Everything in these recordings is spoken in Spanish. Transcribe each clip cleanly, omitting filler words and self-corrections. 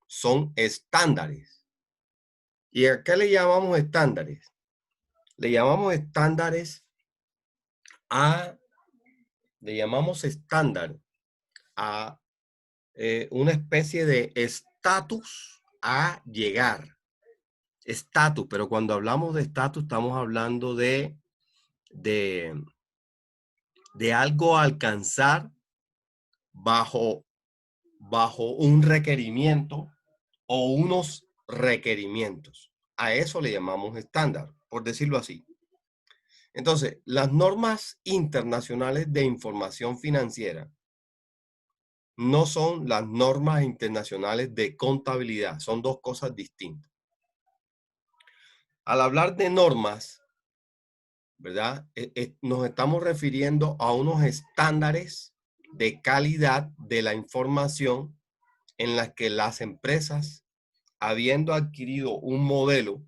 son estándares. ¿Y a qué le llamamos estándares? Le llamamos estándares le llamamos estándar a una especie de estatus a llegar. Estatus, pero cuando hablamos de estatus estamos hablando de algo a alcanzar bajo un requerimiento o unos requerimientos. A eso le llamamos estándar, por decirlo así. Entonces, las normas internacionales de información financiera no son las normas internacionales de contabilidad, son dos cosas distintas. Al hablar de normas, ¿verdad? Nos estamos refiriendo a unos estándares de calidad de la información en las que las empresas, habiendo adquirido un modelo,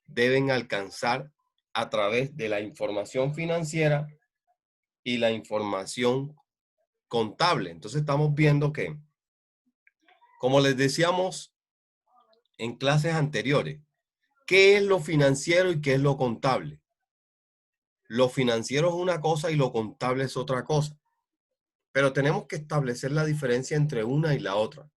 deben alcanzar a través de la información financiera y la información contable. Entonces estamos viendo que, como les decíamos en clases anteriores, ¿qué es lo financiero y qué es lo contable? Lo financiero es una cosa y lo contable es otra cosa. Pero tenemos que establecer la diferencia entre una y la otra.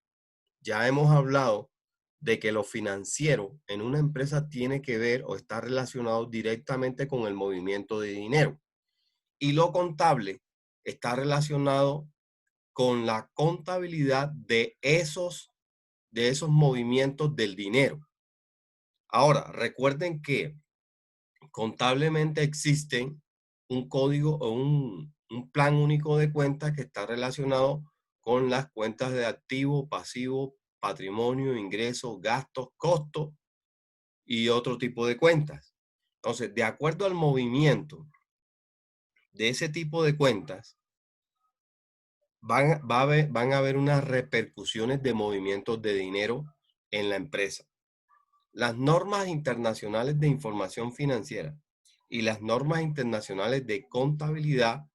Ya hemos hablado de que lo financiero en una empresa tiene que ver o está relacionado directamente con el movimiento de dinero. Y lo contable está relacionado con la contabilidad de esos movimientos del dinero. Ahora, recuerden que contablemente existen un código o un plan único de cuentas que está relacionado con las cuentas de activo, pasivo, patrimonio, ingresos, gastos, costos y otro tipo de cuentas. Entonces, de acuerdo al movimiento de ese tipo de cuentas, van a haber unas repercusiones de movimientos de dinero en la empresa. Las normas internacionales de información financiera y las normas internacionales de contabilidad,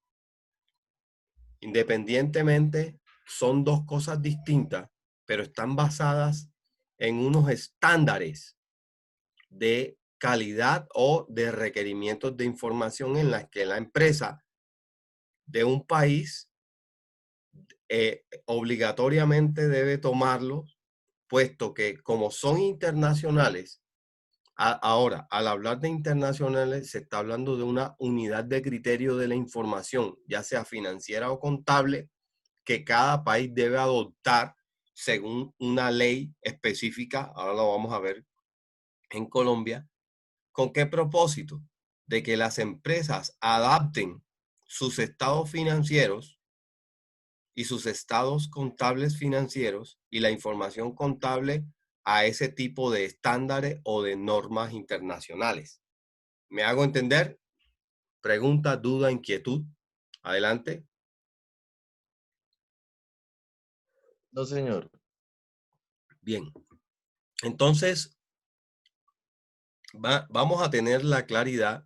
independientemente, son dos cosas distintas, pero están basadas en unos estándares de calidad o de requerimientos de información en las que la empresa de un país obligatoriamente debe tomarlos, puesto que como son internacionales, ahora, al hablar de internacionales, se está hablando de una unidad de criterio de la información, ya sea financiera o contable, que cada país debe adoptar según una ley específica. Ahora lo vamos a ver en Colombia. ¿Con qué propósito? De que las empresas adapten sus estados financieros y sus estados contables financieros y la información contable a ese tipo de estándares o de normas internacionales. ¿Me hago entender? Pregunta, duda, inquietud. Adelante. No, señor. Bien. Entonces, vamos a tener la claridad.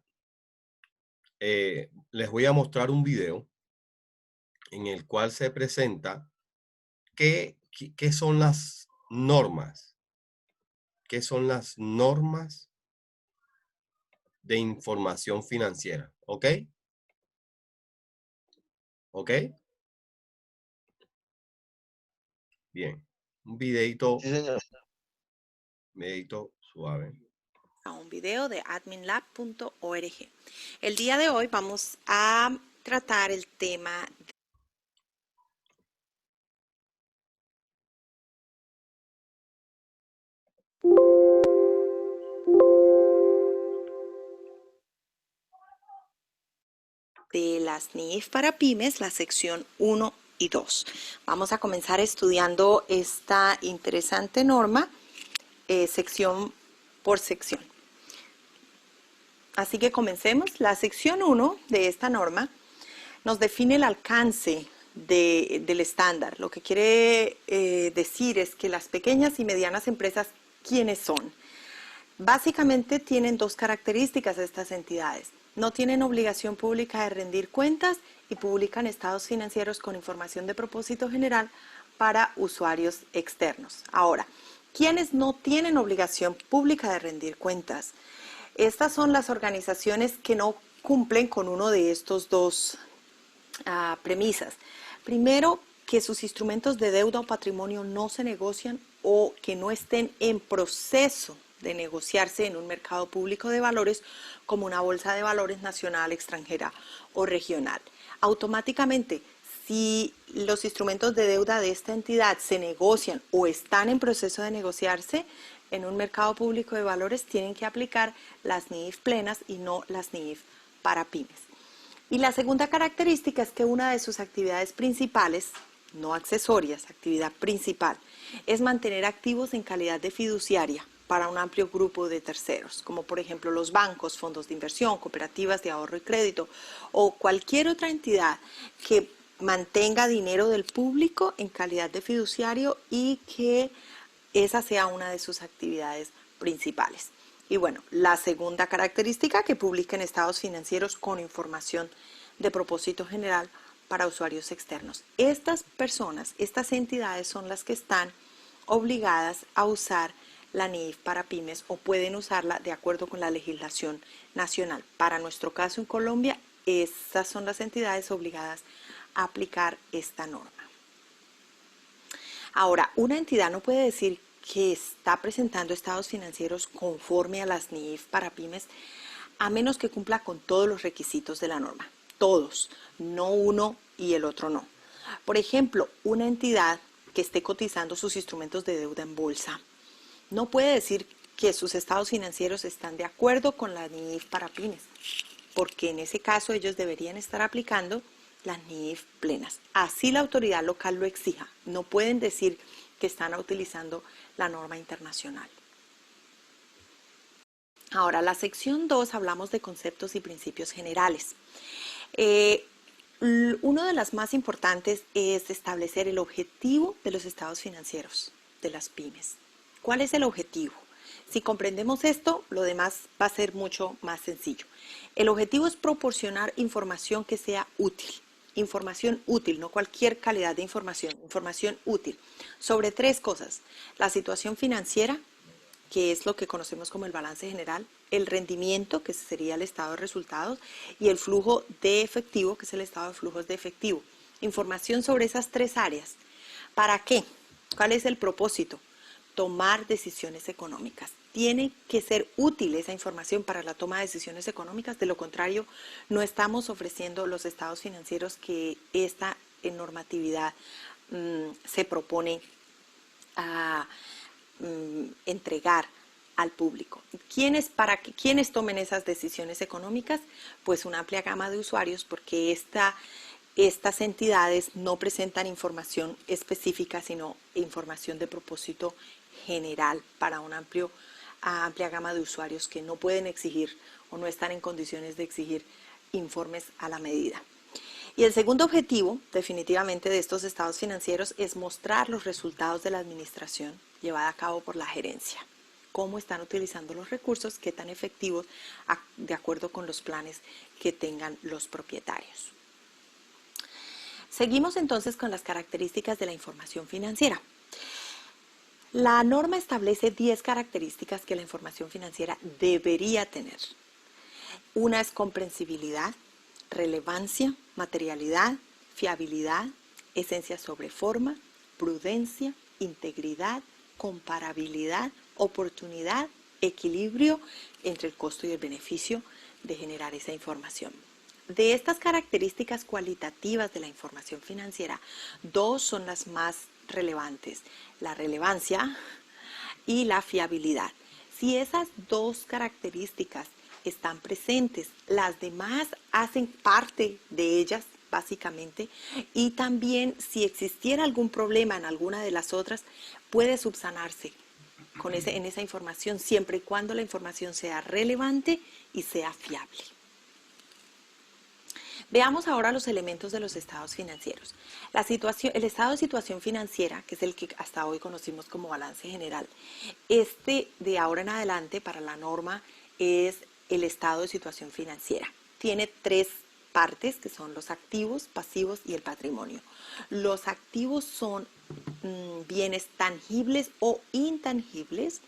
Les voy a mostrar un video en el cual se presenta qué son las normas. ¿Qué son las normas de información financiera? ¿Ok? ¿Ok? Bien. Un videito, Sí, señor. suave. A un video de adminlab.org. El día de hoy vamos a tratar el tema de las NIF para pymes, la sección 1 y 2. Vamos a comenzar estudiando esta interesante norma, sección por sección. Así que comencemos. La sección 1 de esta norma nos define el alcance del estándar. Lo que quiere decir es que las pequeñas y medianas empresas, ¿quiénes son? Básicamente tienen dos características estas entidades. No tienen obligación pública de rendir cuentas y publican estados financieros con información de propósito general para usuarios externos. Ahora, ¿Quiénes no tienen obligación pública de rendir cuentas? Estas son las organizaciones que no cumplen con uno de estos dos premisas. Primero, que sus instrumentos de deuda o patrimonio no se negocian o que no estén en proceso de negociarse en un mercado público de valores como una bolsa de valores nacional, extranjera o regional. Automáticamente, si los instrumentos de deuda de esta entidad se negocian o están en proceso de negociarse en un mercado público de valores, tienen que aplicar las NIIF plenas y no las NIIF para pymes. Y la segunda característica es que una de sus actividades principales, no accesorias, actividad principal, es mantener activos en calidad de fiduciaria para un amplio grupo de terceros, como por ejemplo los bancos, fondos de inversión, cooperativas de ahorro y crédito o cualquier otra entidad que mantenga dinero del público en calidad de fiduciario y que esa sea una de sus actividades principales. Y bueno, la segunda característica, que publiquen estados financieros con información de propósito general para usuarios externos. Estas personas, estas entidades son las que están obligadas a usar la NIIF para pymes o pueden usarla de acuerdo con la legislación nacional. Para nuestro caso en Colombia, estas son las entidades obligadas a aplicar esta norma. Ahora, una entidad no puede decir que está presentando estados financieros conforme a las NIIF para pymes a menos que cumpla con todos los requisitos de la norma. Todos, no uno y el otro no. Por ejemplo, una entidad que esté cotizando sus instrumentos de deuda en bolsa no puede decir que sus estados financieros están de acuerdo con la NIIF para pymes, porque en ese caso ellos deberían estar aplicando las NIIF plenas. Así la autoridad local lo exija. No pueden decir que están utilizando la norma internacional. Ahora, la sección 2 hablamos de conceptos y principios generales. Una de las más importantes es establecer el objetivo de los estados financieros de las pymes. ¿Cuál es el objetivo? Si comprendemos esto, lo demás va a ser mucho más sencillo. El objetivo es proporcionar información que sea útil. Información útil, no cualquier calidad de información útil, sobre tres cosas: la situación financiera, que es lo que conocemos como el balance general, el rendimiento, que sería el estado de resultados, y el flujo de efectivo, que es el estado de flujos de efectivo. Información sobre esas tres áreas. ¿Para qué? ¿Cuál es el propósito? Tomar decisiones económicas. Tiene que ser útil esa información para la toma de decisiones económicas, de lo contrario no estamos ofreciendo los estados financieros que esta normatividad se propone a entregar al público. ¿Para quiénes tomen esas decisiones económicas? Pues una amplia gama de usuarios, porque estas entidades no presentan información específica, sino información de propósito general para una amplia gama de usuarios que no pueden exigir o no están en condiciones de exigir informes a la medida. Y el segundo objetivo, definitivamente, de estos estados financieros es mostrar los resultados de la administración llevada a cabo por la gerencia. Cómo están utilizando los recursos, qué tan efectivos, de acuerdo con los planes que tengan los propietarios. Seguimos entonces con las características de la información financiera. La norma establece 10 características que la información financiera debería tener. Una es comprensibilidad, relevancia, materialidad, fiabilidad, esencia sobre forma, prudencia, integridad, comparabilidad, oportunidad, equilibrio entre el costo y el beneficio de generar esa información. De estas características cualitativas de la información financiera, dos son las más relevantes: la relevancia y la fiabilidad. Si esas dos características están presentes, las demás hacen parte de ellas, básicamente, y también si existiera algún problema en alguna de las otras, puede subsanarse en esa información, siempre y cuando la información sea relevante y sea fiable. Veamos ahora los elementos de los estados financieros. El estado de situación financiera, que es el que hasta hoy conocimos como balance general, de ahora en adelante para la norma es el estado de situación financiera. Tiene tres partes, que son los activos, pasivos y el patrimonio. Los activos son bienes tangibles o intangibles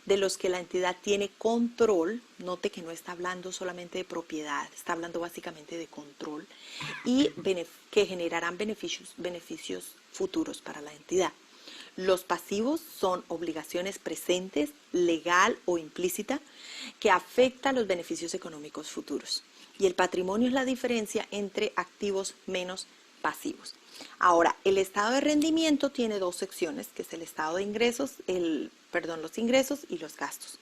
de los que la entidad tiene control. Note que no está hablando solamente de propiedad, está hablando básicamente de control y que generarán beneficios futuros para la entidad. Los pasivos son obligaciones presentes, legal o implícita, que afectan los beneficios económicos futuros. Y el patrimonio es la diferencia entre activos menos pasivos. Ahora, el estado de rendimiento tiene dos secciones, que es el estado de ingresos, los ingresos y los gastos.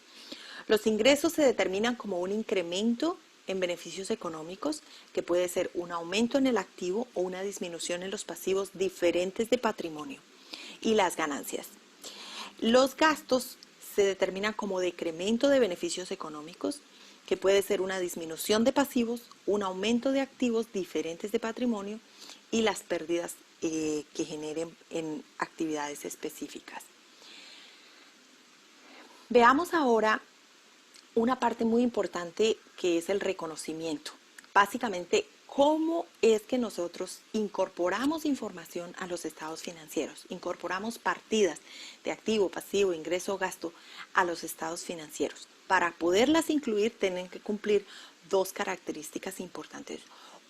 Los ingresos se determinan como un incremento en beneficios económicos, que puede ser un aumento en el activo o una disminución en los pasivos diferentes de patrimonio. Y las ganancias. Los gastos se determinan como decremento de beneficios económicos, que puede ser una disminución de pasivos, un aumento de activos diferentes de patrimonio y las pérdidas que generen en actividades específicas. Veamos ahora una parte muy importante que es el reconocimiento. Básicamente, ¿cómo es que nosotros incorporamos información a los estados financieros? Incorporamos partidas de activo, pasivo, ingreso, gasto a los estados financieros. Para poderlas incluir, tienen que cumplir dos características importantes.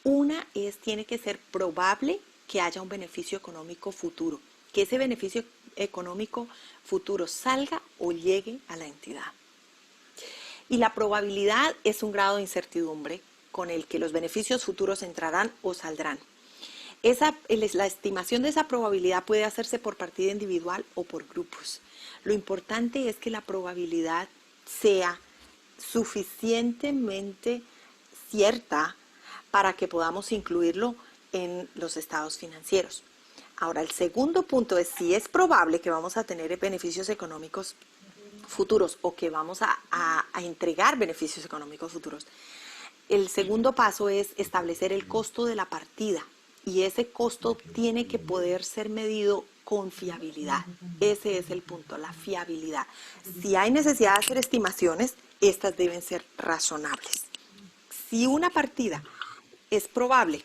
Una es, tiene que ser probable que haya un beneficio económico futuro, que ese beneficio económico futuro salga o llegue a la entidad. Y la probabilidad es un grado de incertidumbre con el que los beneficios futuros entrarán o saldrán. La estimación de esa probabilidad puede hacerse por partida individual o por grupos. Lo importante es que la probabilidad sea suficientemente cierta para que podamos incluirlo en los estados financieros. Ahora, el segundo punto es si es probable que vamos a tener beneficios económicos futuros o que vamos a entregar beneficios económicos futuros. El segundo paso es establecer el costo de la partida y ese costo tiene que poder ser medido con fiabilidad. Ese es el punto, la fiabilidad. Si hay necesidad de hacer estimaciones, estas deben ser razonables. Si una partida es probable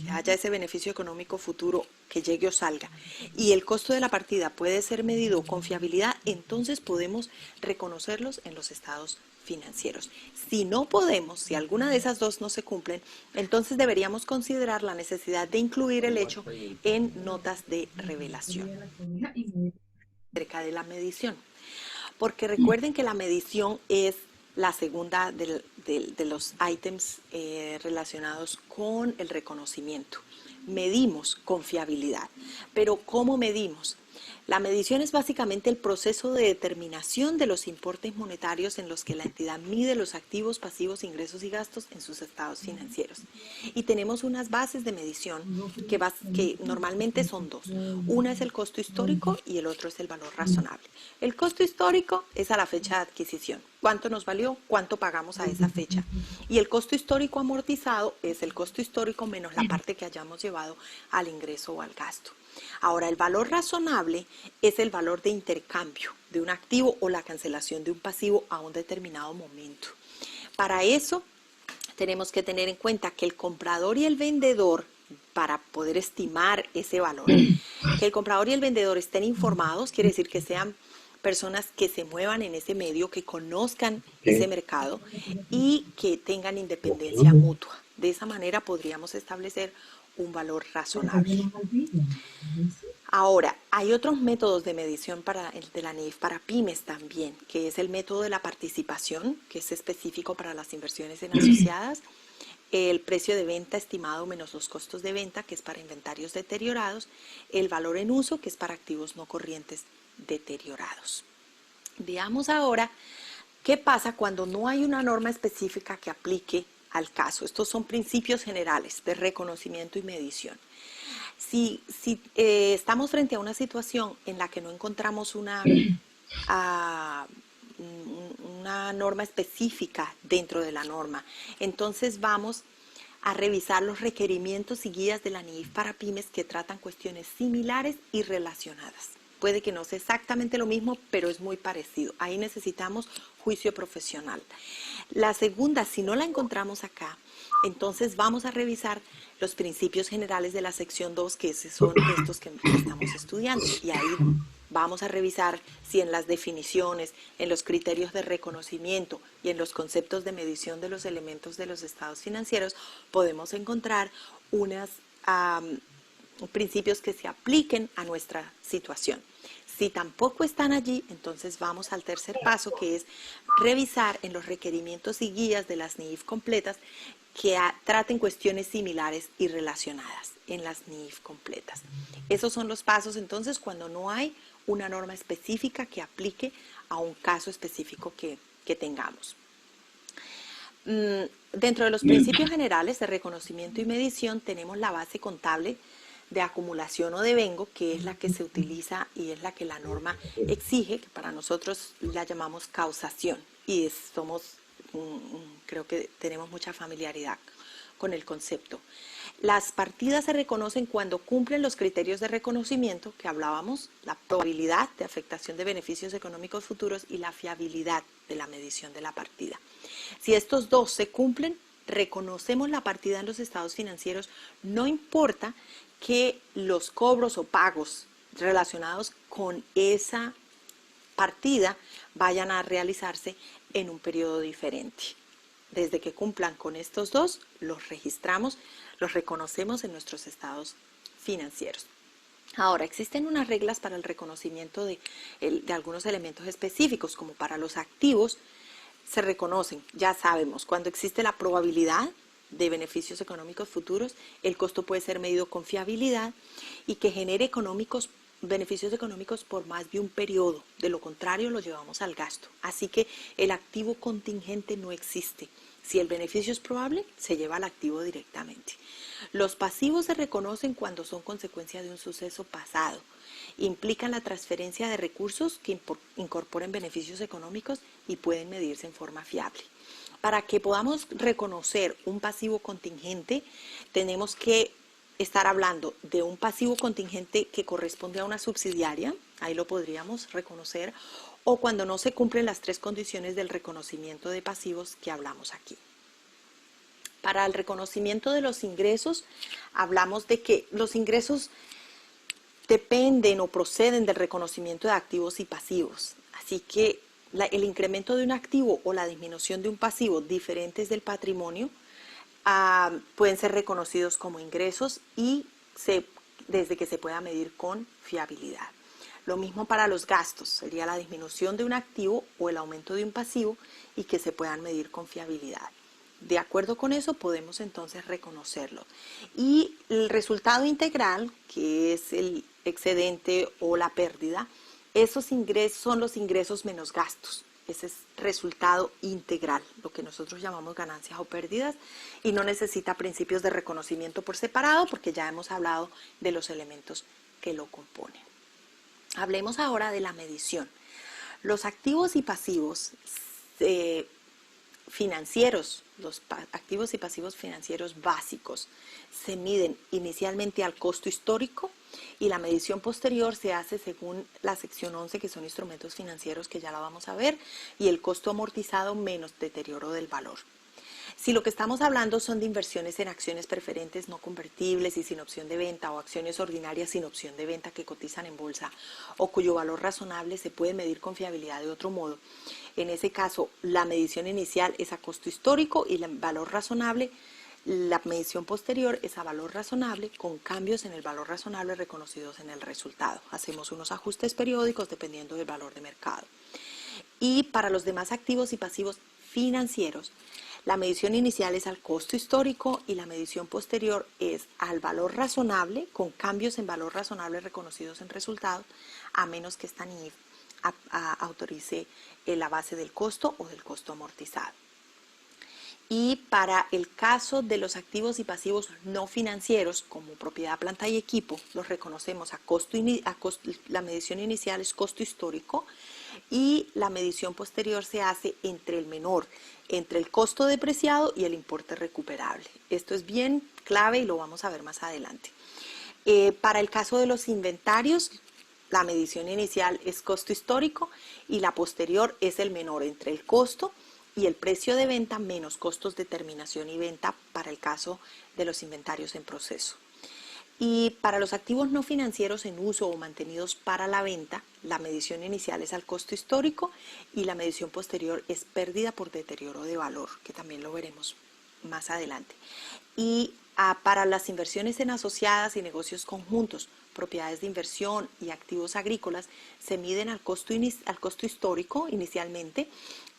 que haya ese beneficio económico futuro que llegue o salga y el costo de la partida puede ser medido con fiabilidad, entonces podemos reconocerlos en los estados financieros. Si no podemos, si alguna de esas dos no se cumplen, entonces deberíamos considerar la necesidad de incluir el hecho en notas de revelación. Acerca de la medición, porque recuerden que la medición es la segunda de los ítems relacionados con el reconocimiento. Medimos con fiabilidad, pero ¿cómo medimos? La medición es básicamente el proceso de determinación de los importes monetarios en los que la entidad mide los activos, pasivos, ingresos y gastos en sus estados financieros. Y tenemos unas bases de medición que normalmente son dos. Una es el costo histórico y el otro es el valor razonable. El costo histórico es a la fecha de adquisición. ¿Cuánto nos valió? ¿Cuánto pagamos a esa fecha? Y el costo histórico amortizado es el costo histórico menos la parte que hayamos llevado al ingreso o al gasto. Ahora, el valor razonable es el valor de intercambio de un activo o la cancelación de un pasivo a un determinado momento. Para eso, tenemos que tener en cuenta que el comprador y el vendedor, para poder estimar ese valor, que el comprador y el vendedor estén informados, quiere decir que sean personas que se muevan en ese medio, que conozcan ese mercado y que tengan independencia mutua. De esa manera podríamos establecer un valor razonable. Ahora, hay otros métodos de medición de la NIF para pymes también, que es el método de la participación, que es específico para las inversiones en asociadas, el precio de venta estimado menos los costos de venta, que es para inventarios deteriorados, el valor en uso, que es para activos no corrientes deteriorados. Veamos ahora qué pasa cuando no hay una norma específica que aplique al caso. Estos son principios generales de reconocimiento y medición. Si estamos frente a una situación en la que no encontramos una norma específica dentro de la norma, entonces vamos a revisar los requerimientos y guías de la NIF para pymes que tratan cuestiones similares y relacionadas. puede que no sea exactamente lo mismo, pero es muy parecido. Ahí necesitamos juicio profesional. La segunda, si no la encontramos acá, entonces vamos a revisar los principios generales de la sección 2, que son estos que estamos estudiando. Y ahí vamos a revisar si en las definiciones, en los criterios de reconocimiento y en los conceptos de medición de los elementos de los estados financieros podemos encontrar unos principios que se apliquen a nuestra situación. Si tampoco están allí, entonces vamos al tercer paso, que es revisar en los requerimientos y guías de las NIIF completas que traten cuestiones similares y relacionadas en las NIIF completas. Esos son los pasos entonces cuando no hay una norma específica que aplique a un caso específico que tengamos. Dentro de los principios generales de reconocimiento y medición tenemos la base contable de acumulación o devengo, que es la que se utiliza y es la que la norma exige, que para nosotros la llamamos causación, y creo que tenemos mucha familiaridad con el concepto. Las partidas se reconocen cuando cumplen los criterios de reconocimiento que hablábamos, la probabilidad de afectación de beneficios económicos futuros y la fiabilidad de la medición de la partida. Si estos dos se cumplen, reconocemos la partida en los estados financieros, no importa que los cobros o pagos relacionados con esa partida vayan a realizarse en un periodo diferente. Desde que cumplan con estos dos, los registramos, los reconocemos en nuestros estados financieros. Ahora, existen unas reglas para el reconocimiento de algunos elementos específicos, como para los activos, se reconocen, ya sabemos, cuando existe la probabilidad de beneficios económicos futuros, el costo puede ser medido con fiabilidad y que genere beneficios económicos por más de un periodo. De lo contrario, lo llevamos al gasto. Así que el activo contingente no existe. Si el beneficio es probable, se lleva al activo directamente. Los pasivos se reconocen cuando son consecuencia de un suceso pasado. Implican la transferencia de recursos que incorporen beneficios económicos y pueden medirse en forma fiable. Para que podamos reconocer un pasivo contingente, tenemos que estar hablando de un pasivo contingente que corresponde a una subsidiaria, ahí lo podríamos reconocer, o cuando no se cumplen las tres condiciones del reconocimiento de pasivos que hablamos aquí. Para el reconocimiento de los ingresos, hablamos de que los ingresos dependen o proceden del reconocimiento de activos y pasivos. Así que el incremento de un activo o la disminución de un pasivo diferentes del patrimonio pueden ser reconocidos como ingresos y desde que se pueda medir con fiabilidad. Lo mismo para los gastos, sería la disminución de un activo o el aumento de un pasivo y que se puedan medir con fiabilidad. De acuerdo con eso podemos entonces reconocerlo. Y el resultado integral, que es el excedente o la pérdida, esos ingresos son los ingresos menos gastos. Ese es resultado integral, lo que nosotros llamamos ganancias o pérdidas, y no necesita principios de reconocimiento por separado porque ya hemos hablado de los elementos que lo componen. Hablemos ahora de la medición. Los activos y pasivos financieros, los activos y pasivos financieros básicos, se miden inicialmente al costo histórico y la medición posterior se hace según la sección 11, que son instrumentos financieros, que ya la vamos a ver, y el costo amortizado menos deterioro del valor. Si lo que estamos hablando son de inversiones en acciones preferentes no convertibles y sin opción de venta, o acciones ordinarias sin opción de venta que cotizan en bolsa o cuyo valor razonable se puede medir con fiabilidad de otro modo, en ese caso la medición inicial es a costo histórico y el valor razonable. La medición posterior es a valor razonable con cambios en el valor razonable reconocidos en el resultado. Hacemos unos ajustes periódicos dependiendo del valor de mercado. Y para los demás activos y pasivos financieros, la medición inicial es al costo histórico y la medición posterior es al valor razonable con cambios en valor razonable reconocidos en resultado, a menos que esta NIIF autorice la base del costo o del costo amortizado. Y para el caso de los activos y pasivos no financieros, como propiedad, planta y equipo, los reconocemos a costo, la medición inicial es costo histórico y la medición posterior se hace entre el costo depreciado y el importe recuperable. Esto es bien clave y lo vamos a ver más adelante. Para el caso de los inventarios, la medición inicial es costo histórico y la posterior es el menor entre el costo y el precio de venta menos costos de terminación y venta para el caso de los inventarios en proceso. Y para los activos no financieros en uso o mantenidos para la venta, la medición inicial es al costo histórico y la medición posterior es pérdida por deterioro de valor, que también lo veremos más adelante. Y para las inversiones en asociadas y negocios conjuntos, propiedades de inversión y activos agrícolas, se miden al costo histórico inicialmente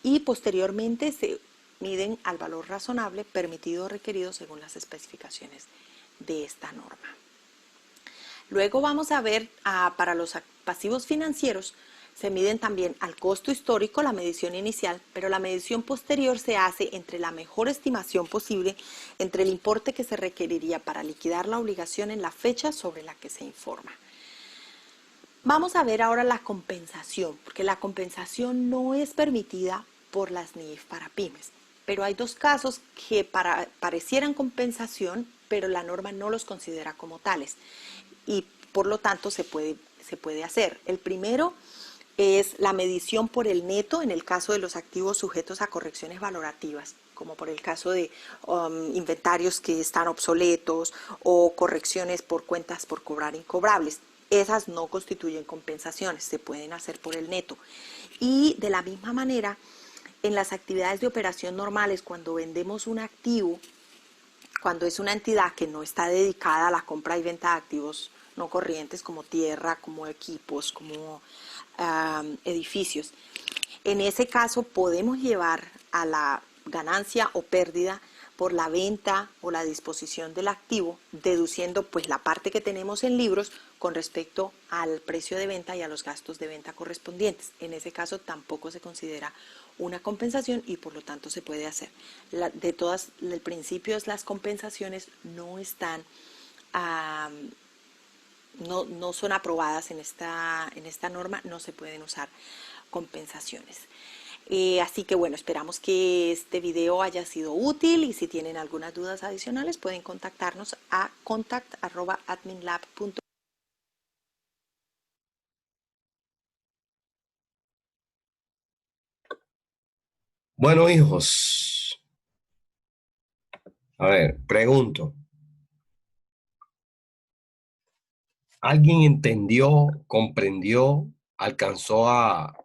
y posteriormente se miden al valor razonable permitido o requerido según las especificaciones de esta norma. Luego vamos a ver para los pasivos financieros se miden también al costo histórico, la medición inicial, pero la medición posterior se hace entre la mejor estimación posible entre el importe que se requeriría para liquidar la obligación en la fecha sobre la que se informa. Vamos a ver ahora la compensación, porque la compensación no es permitida por las NIF para pymes, pero hay dos casos que parecieran compensación, pero la norma no los considera como tales y por lo tanto se puede hacer. El primero es la medición por el neto en el caso de los activos sujetos a correcciones valorativas, como por el caso de inventarios que están obsoletos o correcciones por cuentas por cobrar incobrables. Esas no constituyen compensaciones, se pueden hacer por el neto. Y de la misma manera, en las actividades de operación normales, cuando vendemos un activo, cuando es una entidad que no está dedicada a la compra y venta de activos no corrientes como tierra, como equipos, como edificios. En ese caso podemos llevar a la ganancia o pérdida por la venta o la disposición del activo, deduciendo pues la parte que tenemos en libros con respecto al precio de venta y a los gastos de venta correspondientes. En ese caso tampoco se considera una compensación y por lo tanto se puede hacer. El principio es las compensaciones no están no son aprobadas en esta norma, no se pueden usar compensaciones. Así que bueno, esperamos que este video haya sido útil y si tienen algunas dudas adicionales pueden contactarnos a contact@adminlab.com. Bueno, hijos, a ver, pregunto. ¿Alguien entendió, comprendió, alcanzó a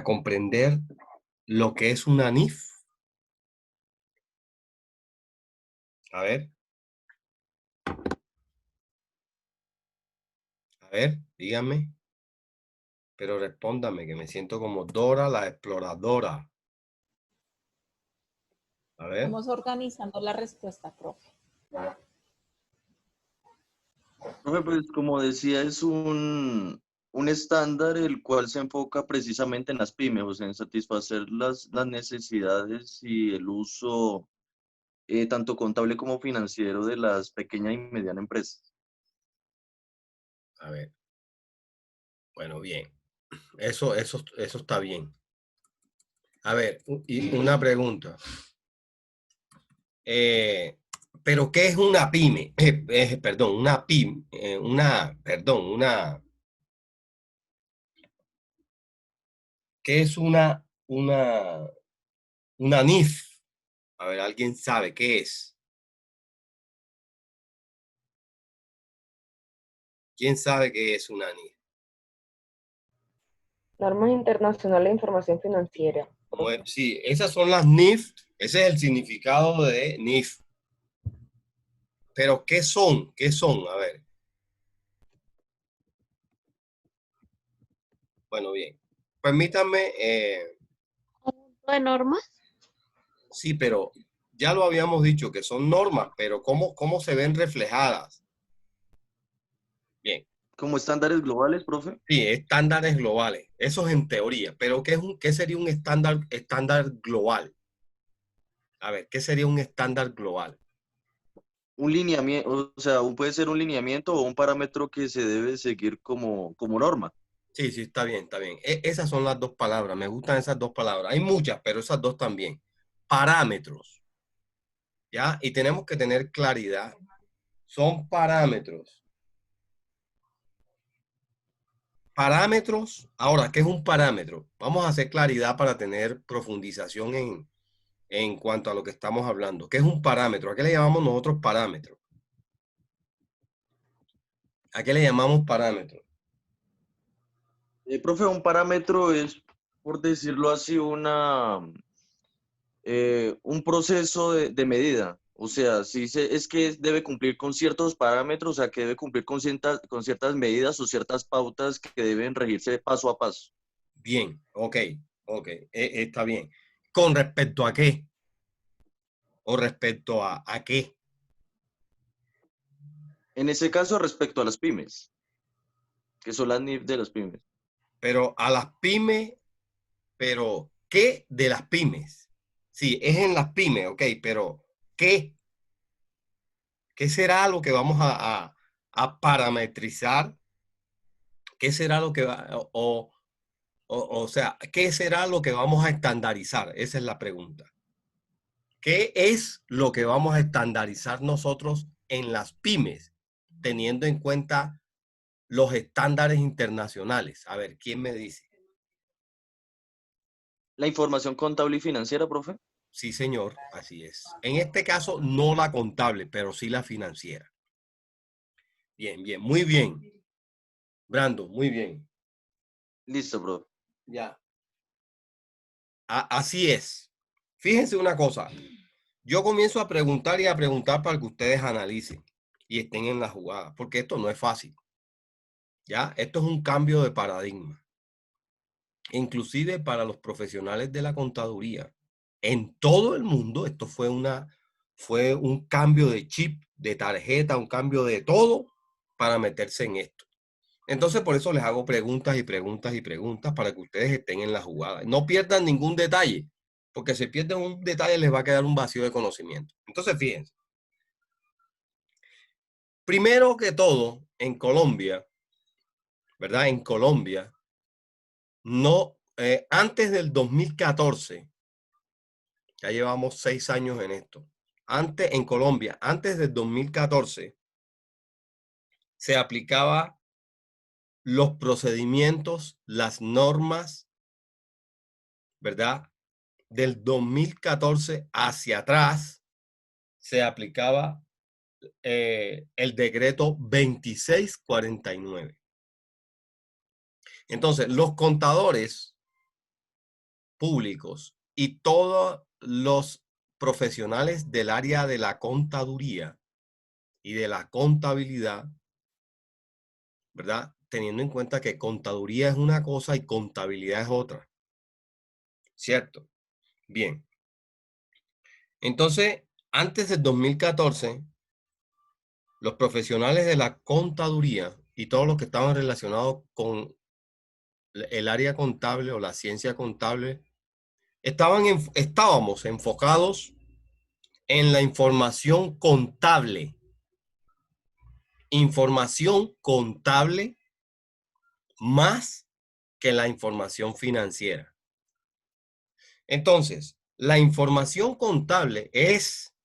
comprender lo que es una NIF? A ver, dígame, pero respóndame, que me siento como Dora la exploradora. A ver. Estamos organizando la respuesta, profe. Profe, pues como decía, es un estándar el cual se enfoca precisamente en las pymes, o sea, en satisfacer las necesidades y el uso tanto contable como financiero de las pequeñas y medianas empresas. A ver. Bueno, bien. Eso está bien. A ver, y una pregunta. ¿Pero qué es una pyme? Perdón, una pyme, ¿qué es una NIF? A ver, ¿alguien sabe qué es? ¿Quién sabe qué es una NIF? Normas internacionales de información financiera. Sí, esas son las NIF. Ese es el significado de NIF. Pero ¿qué son? ¿Qué son? A ver. Bueno, bien. Permítanme. ¿De normas? Sí, pero ya lo habíamos dicho que son normas, pero ¿cómo se ven reflejadas? Bien. ¿Como estándares globales, profe? Sí, estándares globales. Eso es en teoría. Pero ¿qué sería un estándar global? A ver, ¿qué sería un estándar global? Un lineamiento, o sea, puede ser un lineamiento o un parámetro que se debe seguir como norma. Sí, sí, está bien, está bien. Esas son las dos palabras. Me gustan esas dos palabras. Hay muchas, pero esas dos también. Parámetros. ¿Ya? Y tenemos que tener claridad. Son parámetros parámetros. Ahora, ¿qué es un parámetro? Vamos a hacer claridad para tener profundización en cuanto a lo que estamos hablando. ¿Qué es un parámetro? ¿A qué le llamamos nosotros parámetro? ¿A qué le llamamos parámetro? Profe, un parámetro es, por decirlo así, un proceso de medida. O sea, es que debe cumplir con ciertos parámetros, o sea, que debe cumplir con ciertas medidas o ciertas pautas que deben regirse paso a paso. Bien, ok, está bien. ¿Con respecto a qué? ¿O respecto a qué? En ese caso, respecto a las pymes, que son las NIF de las pymes. Pero a las pymes, pero ¿qué de las pymes? Sí, es en las pymes, ok, pero ¿qué? ¿Qué será lo que vamos a parametrizar? ¿Qué será lo que va, o sea, qué será lo que vamos a estandarizar? Esa es la pregunta. ¿Qué es lo que vamos a estandarizar nosotros en las pymes, teniendo en cuenta los estándares internacionales? A ver, ¿quién me dice? La información contable y financiera, profe. Sí, señor, así es. En este caso, no la contable, pero sí la financiera. Bien, bien, muy bien. Brando, muy bien. Listo, profe. Ya. Así es. Fíjense una cosa. Yo comienzo a preguntar y a preguntar para que ustedes analicen y estén en la jugada, porque esto no es fácil. Ya, esto es un cambio de paradigma. Inclusive para los profesionales de la contaduría. En todo el mundo, esto fue un cambio de chip, de tarjeta, un cambio de todo para meterse en esto. Entonces, por eso les hago preguntas y preguntas y preguntas para que ustedes estén en la jugada. No pierdan ningún detalle, porque si pierden un detalle les va a quedar un vacío de conocimiento. Entonces, fíjense. Primero que todo, en Colombia, ¿verdad? En Colombia, no, antes del 2014, ya llevamos 6 años en esto. En Colombia, antes del 2014, se aplicaba los procedimientos, las normas, ¿verdad? Del 2014 hacia atrás se aplicaba el decreto 2649. Entonces, los contadores públicos y todos los profesionales del área de la contaduría y de la contabilidad, ¿verdad? Teniendo en cuenta que contaduría es una cosa y contabilidad es otra. ¿Cierto? Bien. Entonces, antes del 2014, los profesionales de la contaduría y todos los que estaban relacionados con el área contable o la ciencia contable, estábamos enfocados en la información contable. Información contable más que la información financiera. Entonces, la información contable es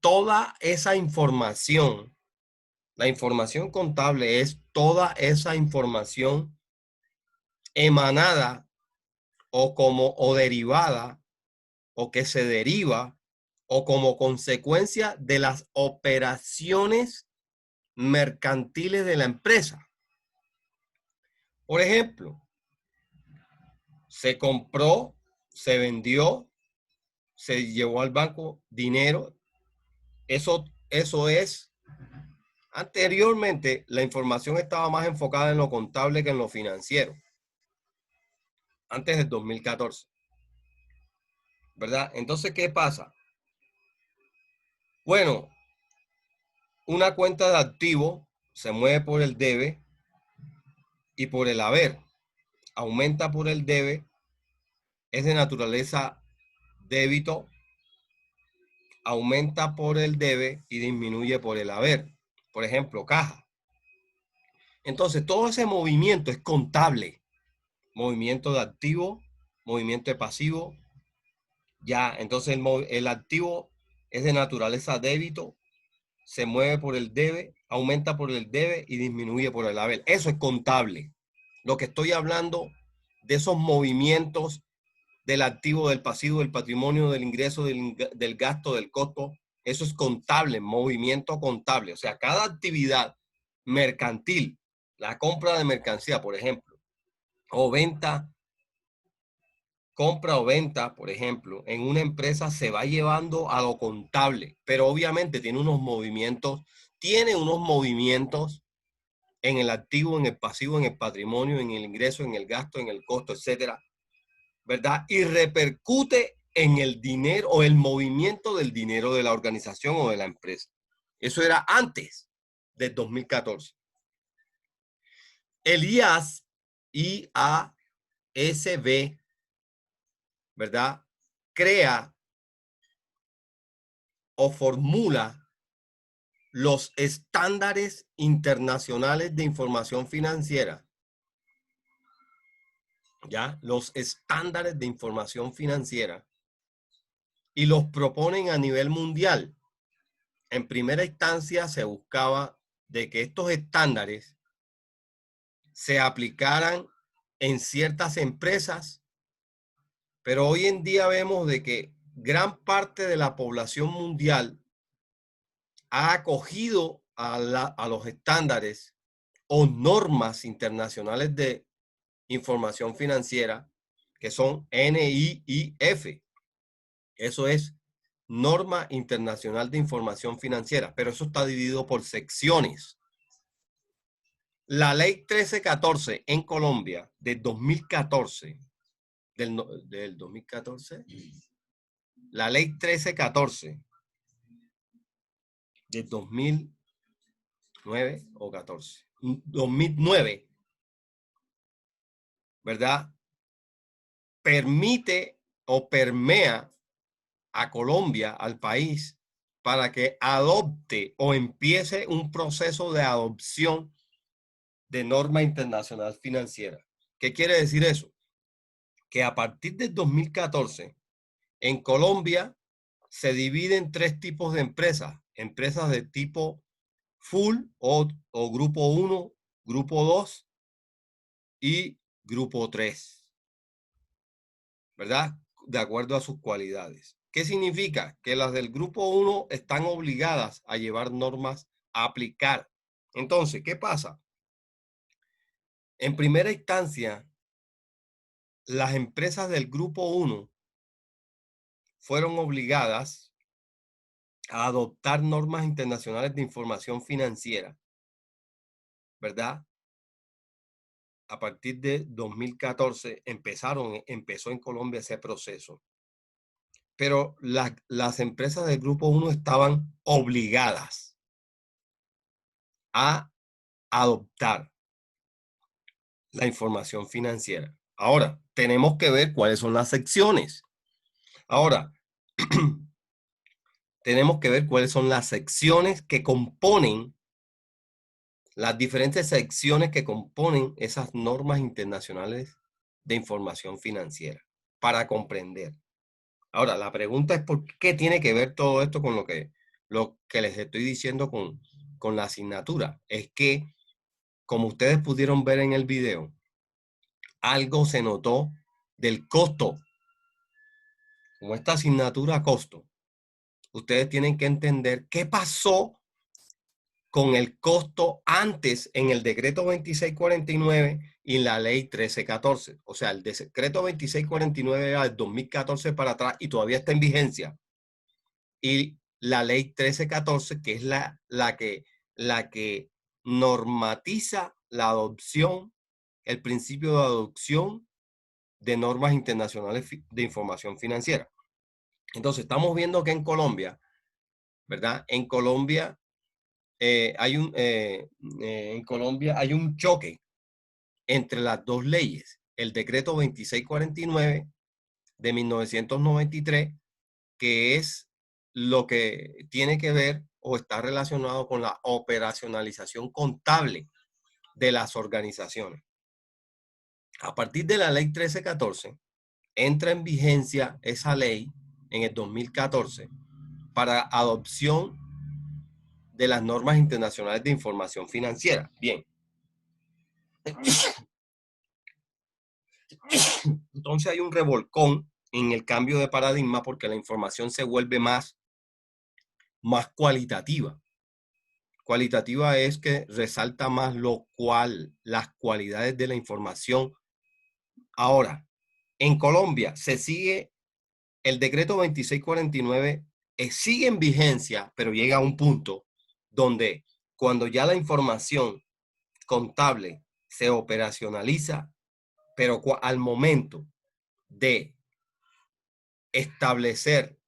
toda esa información. La información contable es toda esa información emanada o derivada o que se deriva o como consecuencia de las operaciones mercantiles de la empresa. Por ejemplo, se compró, se vendió, se llevó al banco dinero. Eso es. Anteriormente, la información estaba más enfocada en lo contable que en lo financiero. Antes del 2014. ¿Verdad? Entonces, ¿qué pasa? Bueno, una cuenta de activo se mueve por el debe y por el haber. Aumenta por el debe, es de naturaleza débito, aumenta por el debe y disminuye por el haber. Por ejemplo, caja. Entonces, todo ese movimiento es contable. Movimiento de activo, movimiento de pasivo. Ya, entonces el activo es de naturaleza débito, se mueve por el debe, aumenta por el debe y disminuye por el haber. Eso es contable. Lo que estoy hablando de esos movimientos del activo, del pasivo, del patrimonio, del ingreso, del gasto, del costo, eso es contable, movimiento contable. O sea, cada actividad mercantil, la compra de mercancía, por ejemplo, o venta, compra o venta, por ejemplo, en una empresa se va llevando a lo contable, pero obviamente tiene unos movimientos en el activo, en el pasivo, en el patrimonio, en el ingreso, en el gasto, en el costo, etcétera, ¿verdad? Y repercute en el dinero o el movimiento del dinero de la organización o de la empresa. Eso era antes del 2014. El IASB, ¿verdad? Crea o formula los estándares internacionales de información financiera. ¿Ya? Los estándares de información financiera y los proponen a nivel mundial. En primera instancia se buscaba de que estos estándares se aplicaran en ciertas empresas, pero hoy en día vemos de que gran parte de la población mundial ha acogido a los estándares o normas internacionales de información financiera, que son NIIF. Eso es Norma Internacional de Información Financiera, pero eso está dividido por secciones. La ley 1314 en Colombia del 2014, del 2014, la ley 1314 del 2009 o 14, 2009, ¿verdad? Permite o permea a Colombia, al país, para que adopte o empiece un proceso de adopción de norma internacional financiera. ¿Qué quiere decir eso? Que a partir del 2014, en Colombia se dividen tres tipos de empresas. Empresas de tipo full o grupo 1, grupo 2 y grupo 3, ¿verdad? De acuerdo a sus cualidades. ¿Qué significa? Que las del grupo 1 están obligadas a llevar normas a aplicar. Entonces, ¿qué pasa? En primera instancia, las empresas del grupo 1 fueron obligadas a adoptar normas internacionales de información financiera, ¿verdad? A partir de 2014 empezó en Colombia ese proceso. Pero las empresas del grupo 1 estaban obligadas a adoptar la información financiera. Ahora, tenemos que ver cuáles son las secciones. Ahora, tenemos que ver cuáles son las secciones que componen, las diferentes secciones que componen esas normas internacionales de información financiera para comprender. Ahora, la pregunta es ¿por qué tiene que ver todo esto con lo que les estoy diciendo con la asignatura? Es que, como ustedes pudieron ver en el video, algo se notó del costo. Como esta asignatura costo, ustedes tienen que entender qué pasó con el costo antes en el decreto 2649 y la ley 1314. O sea, el decreto 2649 era del 2014 para atrás y todavía está en vigencia. Y la ley 1314, que es la que normatiza la adopción, el principio de adopción de normas internacionales de información financiera. Entonces, estamos viendo que en Colombia, ¿verdad? En Colombia hay un choque entre las dos leyes. El decreto 2649 de 1993, que es lo que tiene que ver o está relacionado con la operacionalización contable de las organizaciones. A partir de la ley 1314, entra en vigencia esa ley en el 2014 para adopción de las normas internacionales de información financiera. Bien. Entonces hay un revolcón en el cambio de paradigma porque la información se vuelve más cualitativa. Cualitativa es que resalta más las cualidades de la información. Ahora, en Colombia se sigue el decreto 2649, sigue en vigencia, pero llega a un punto donde cuando ya la información contable se operacionaliza, pero al momento de establecer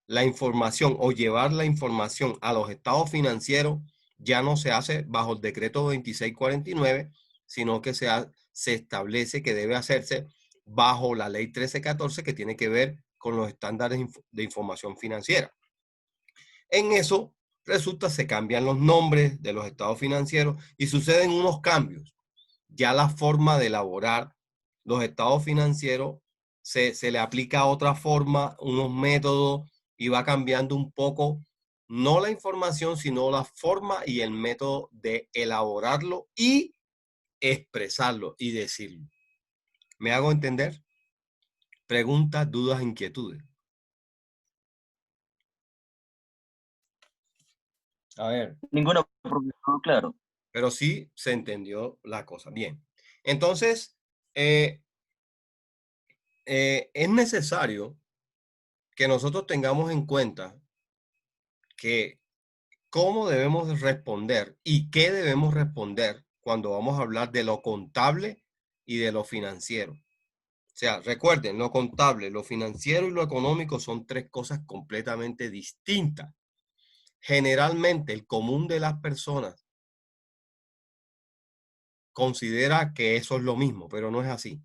la información o llevar la información a los estados financieros, ya no se hace bajo el decreto 2649, sino que se establece que debe hacerse bajo la ley 1314, que tiene que ver con los estándares de información financiera. En eso resulta se cambian los nombres de los estados financieros y suceden unos cambios. Ya la forma de elaborar los estados financieros se le aplica otra forma, unos métodos, y va cambiando un poco, no la información, sino la forma y el método de elaborarlo y expresarlo y decirlo. ¿Me hago entender? Preguntas, dudas, inquietudes. A ver. Ninguna, profesor, claro. Pero sí se entendió la cosa. Bien. Entonces, es necesario que nosotros tengamos en cuenta que cómo debemos responder y qué debemos responder cuando vamos a hablar de lo contable y de lo financiero. O sea, recuerden, lo contable, lo financiero y lo económico son tres cosas completamente distintas. Generalmente, el común de las personas considera que eso es lo mismo, pero no es así.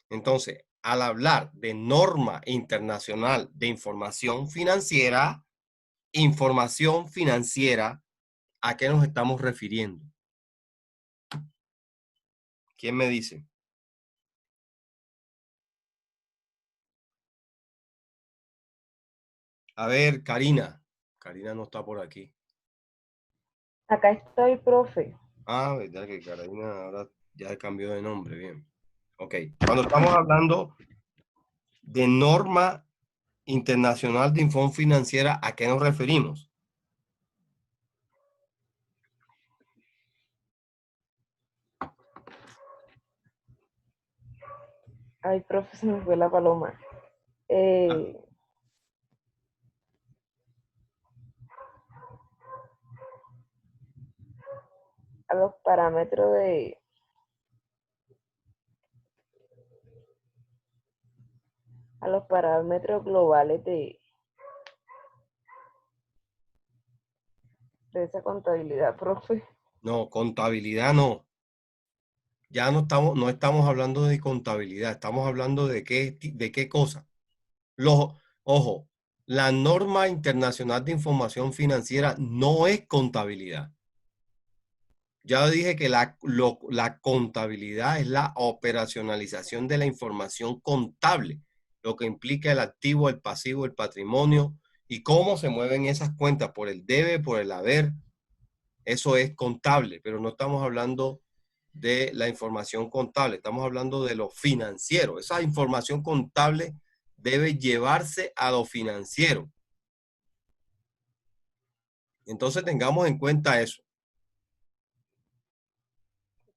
Entonces, al hablar de norma internacional de información financiera, ¿a qué nos estamos refiriendo? ¿Quién me dice? A ver, Karina. Karina no está por aquí. Acá estoy, profe. Ah, verdad que Karina ahora ya cambió de nombre, bien. Ok, cuando estamos hablando de norma internacional de información financiera, ¿a qué nos referimos? Ay, profe, se me fue la paloma. A los parámetros globales de esa contabilidad, profe. No, contabilidad no. Ya no estamos hablando de contabilidad, estamos hablando de qué cosa. Ojo, la norma internacional de información financiera no es contabilidad. Ya dije que la contabilidad es la operacionalización de la información contable, lo que implica el activo, el pasivo, el patrimonio y cómo se mueven esas cuentas por el debe, por el haber. Eso es contable, pero no estamos hablando de la información contable, estamos hablando de lo financiero. Esa información contable debe llevarse a lo financiero. Entonces tengamos en cuenta eso.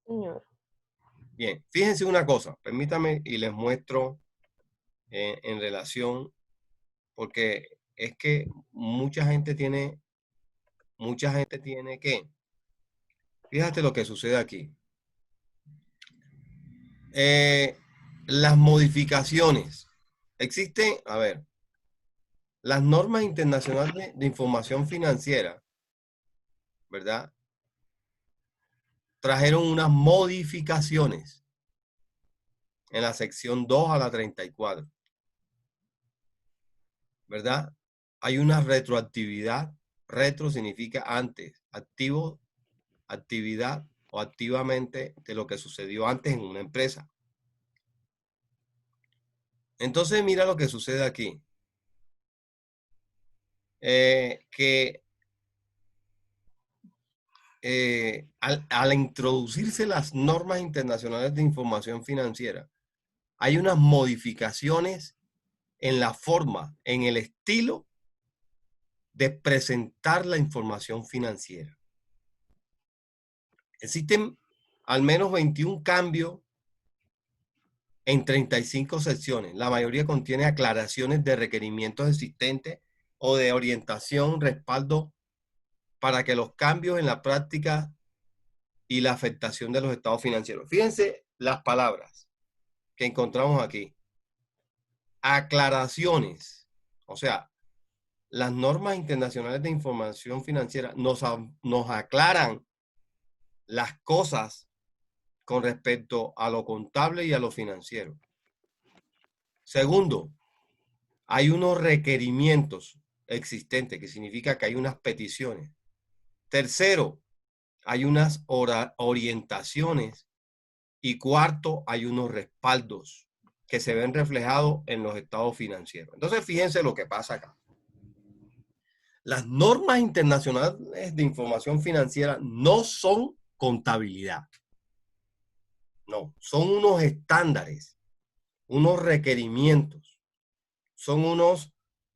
Señor. Bien, fíjense una cosa, permítame y les muestro en relación, porque es que mucha gente tiene que, fíjate lo que sucede aquí. Las modificaciones. Existen, a ver, las normas internacionales de información financiera, ¿verdad? Trajeron unas modificaciones en la sección 2 a la 34, ¿verdad? Hay una retroactividad. Retro significa antes, activo, actividad o activamente de lo que sucedió antes en una empresa. Entonces mira lo que sucede aquí. Que al introducirse las normas internacionales de información financiera, hay unas modificaciones en la forma, en el estilo de presentar la información financiera. Existen al menos 21 cambios en 35 secciones. La mayoría contiene aclaraciones de requerimientos existentes o de orientación, respaldo para que los cambios en la práctica y la afectación de los estados financieros. Fíjense las palabras que encontramos aquí. Aclaraciones. O sea, las normas internacionales de información financiera nos aclaran las cosas con respecto a lo contable y a lo financiero. Segundo, hay unos requerimientos existentes, que significa que hay unas peticiones. Tercero, hay unas orientaciones. Y cuarto, hay unos respaldos que se ven reflejados en los estados financieros. Entonces, fíjense lo que pasa acá. Las normas internacionales de información financiera no son contabilidad. No, son unos estándares, unos requerimientos, son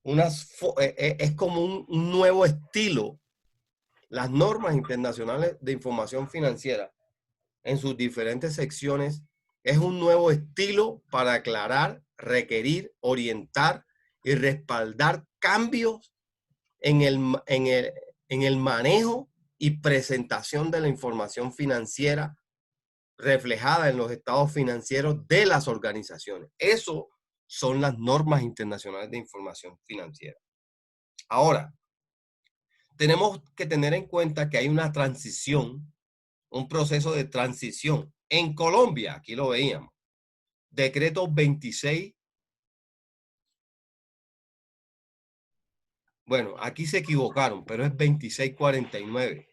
es como un nuevo estilo. Las normas internacionales de información financiera en sus diferentes secciones es un nuevo estilo para aclarar, requerir, orientar y respaldar cambios en el manejo y presentación de la información financiera reflejada en los estados financieros de las organizaciones. Eso son las normas internacionales de información financiera. Ahora, tenemos que tener en cuenta que hay una transición, un proceso de transición. En Colombia, aquí lo veíamos, decreto 26. Bueno, aquí se equivocaron, pero es 2649.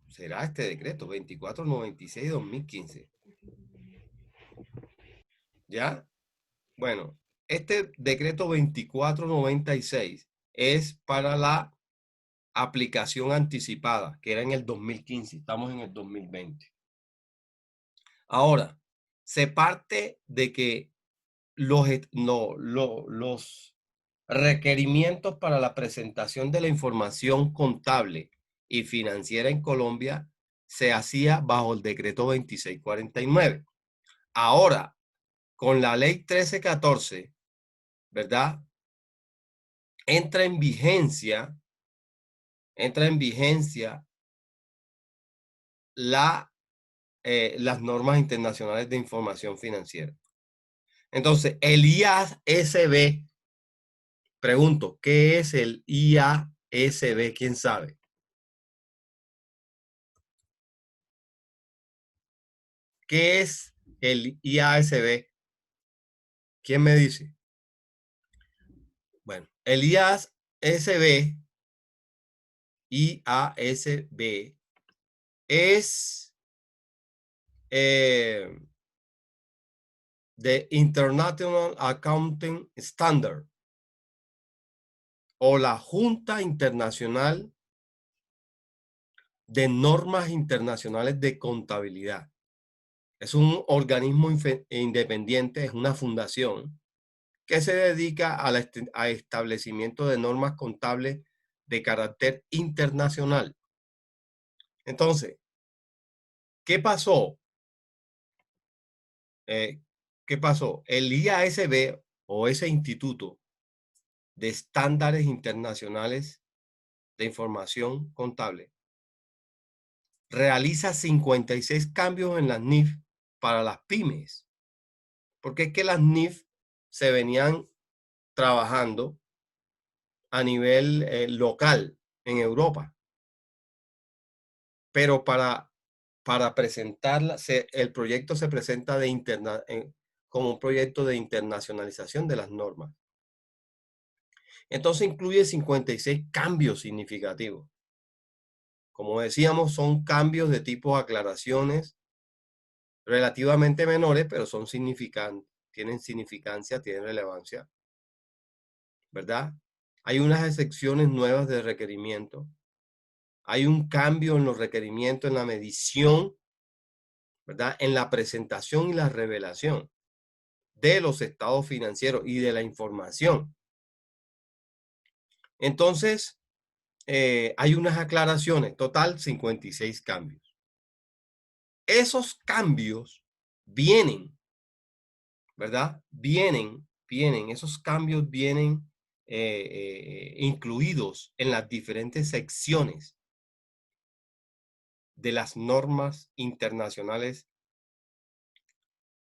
¿Será este decreto? 2496-2015. ¿Ya? Bueno, este decreto 2496 es para la aplicación anticipada, que era en el 2015. Estamos en el 2020. Ahora, se parte de que los requerimientos para la presentación de la información contable y financiera en Colombia se hacía bajo el decreto 2649. Ahora, con la ley 1314, ¿verdad? Entra en vigencia las normas internacionales de información financiera. Entonces, el IASB, pregunto, ¿qué es el IASB? ¿Quién sabe? ¿Qué es el IASB? ¿Quién me dice? Bueno, el IASB es the International Accounting Standard o la Junta Internacional de Normas Internacionales de Contabilidad. Es un organismo independiente, es una fundación que se dedica al establecimiento de normas contables de carácter internacional. Entonces, ¿qué pasó? ¿Qué pasó? El IASB o ese instituto de estándares internacionales de información contable realiza 56 cambios en las NIF para las pymes. Porque es que las NIF se venían trabajando a nivel local en Europa. Pero para presentarla, el proyecto se presenta como un proyecto de internacionalización de las normas. Entonces incluye 56 cambios significativos. Como decíamos, son cambios de tipo aclaraciones relativamente menores, pero son significantes, tienen significancia, tienen relevancia, ¿verdad? Hay unas excepciones nuevas de requerimiento. hay un cambio en los requerimientos, en la medición, ¿verdad? En la presentación y la revelación de los estados financieros y de la información. Entonces, hay unas aclaraciones, total 56 cambios. Esos cambios vienen, ¿verdad? Esos cambios vienen incluidos en las diferentes secciones de las normas internacionales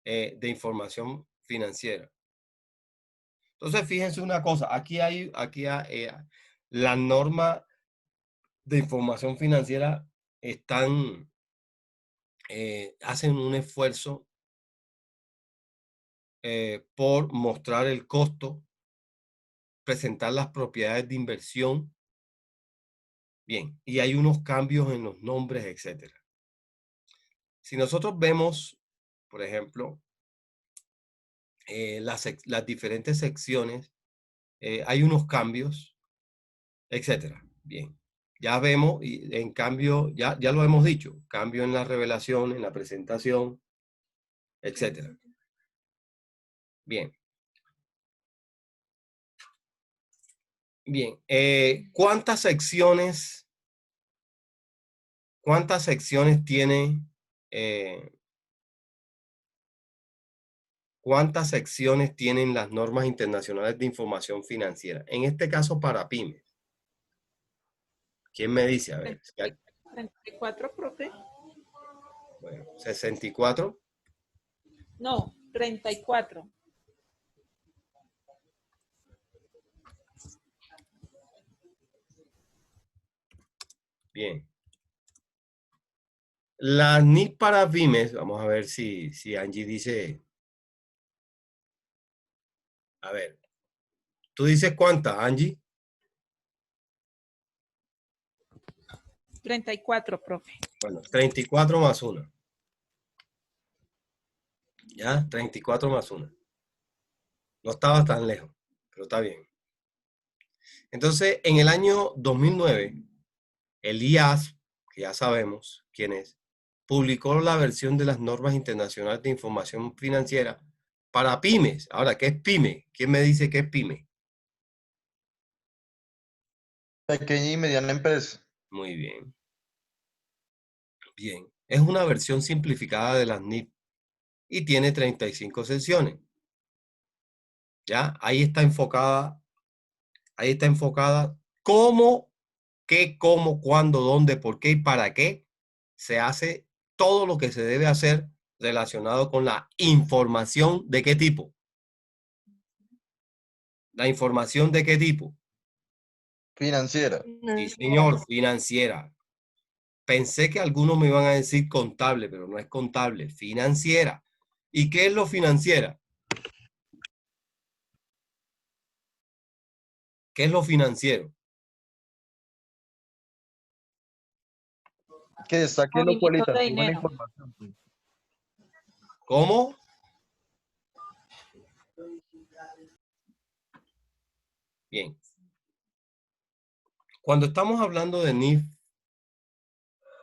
de información financiera. Entonces, fíjense una cosa, aquí hay la norma de información financiera hacen un esfuerzo por mostrar el costo, presentar las propiedades de inversión. Bien, y hay unos cambios en los nombres, etcétera. Si nosotros vemos, por ejemplo, las diferentes secciones, hay unos cambios, etcétera. Bien, ya vemos, y en cambio, ya lo hemos dicho, cambio en la revelación, en la presentación, etcétera. Bien. Bien, ¿cuántas secciones tiene, cuántas secciones tienen las normas internacionales de información financiera? En este caso, para pymes. ¿Quién me dice? A ver. 34, profe. Bueno, 64. No, 34. Bien. La NIF para pymes, vamos a ver si Angie dice. A ver, ¿tú dices cuántas, Angie? 34, profe. Bueno, 34 más 1. ¿Ya? 34 más 1. No estaba tan lejos, pero está bien. Entonces, en el año 2009, el IAS, que ya sabemos quién es, publicó la versión de las normas internacionales de información financiera para pymes. Ahora, ¿qué es pyme? ¿Quién me dice qué es pyme? Pequeña y mediana empresa. Muy bien. Bien. Es una versión simplificada de las NIF y tiene 35 secciones. ¿Ya? Ahí está enfocada cómo, qué, cómo, cuándo, dónde, por qué y para qué se hace todo lo que se debe hacer relacionado con la información de qué tipo. ¿La información de qué tipo? Financiera. Sí, señor, financiera. Pensé que algunos me iban a decir contable, pero no es contable, financiera. ¿Y qué es lo financiera? ¿Qué es lo financiero? Que destaque lo Movimiento de cualitativo en la dinero. información. Pues. ¿Cómo? Bien. Cuando estamos hablando de NIF,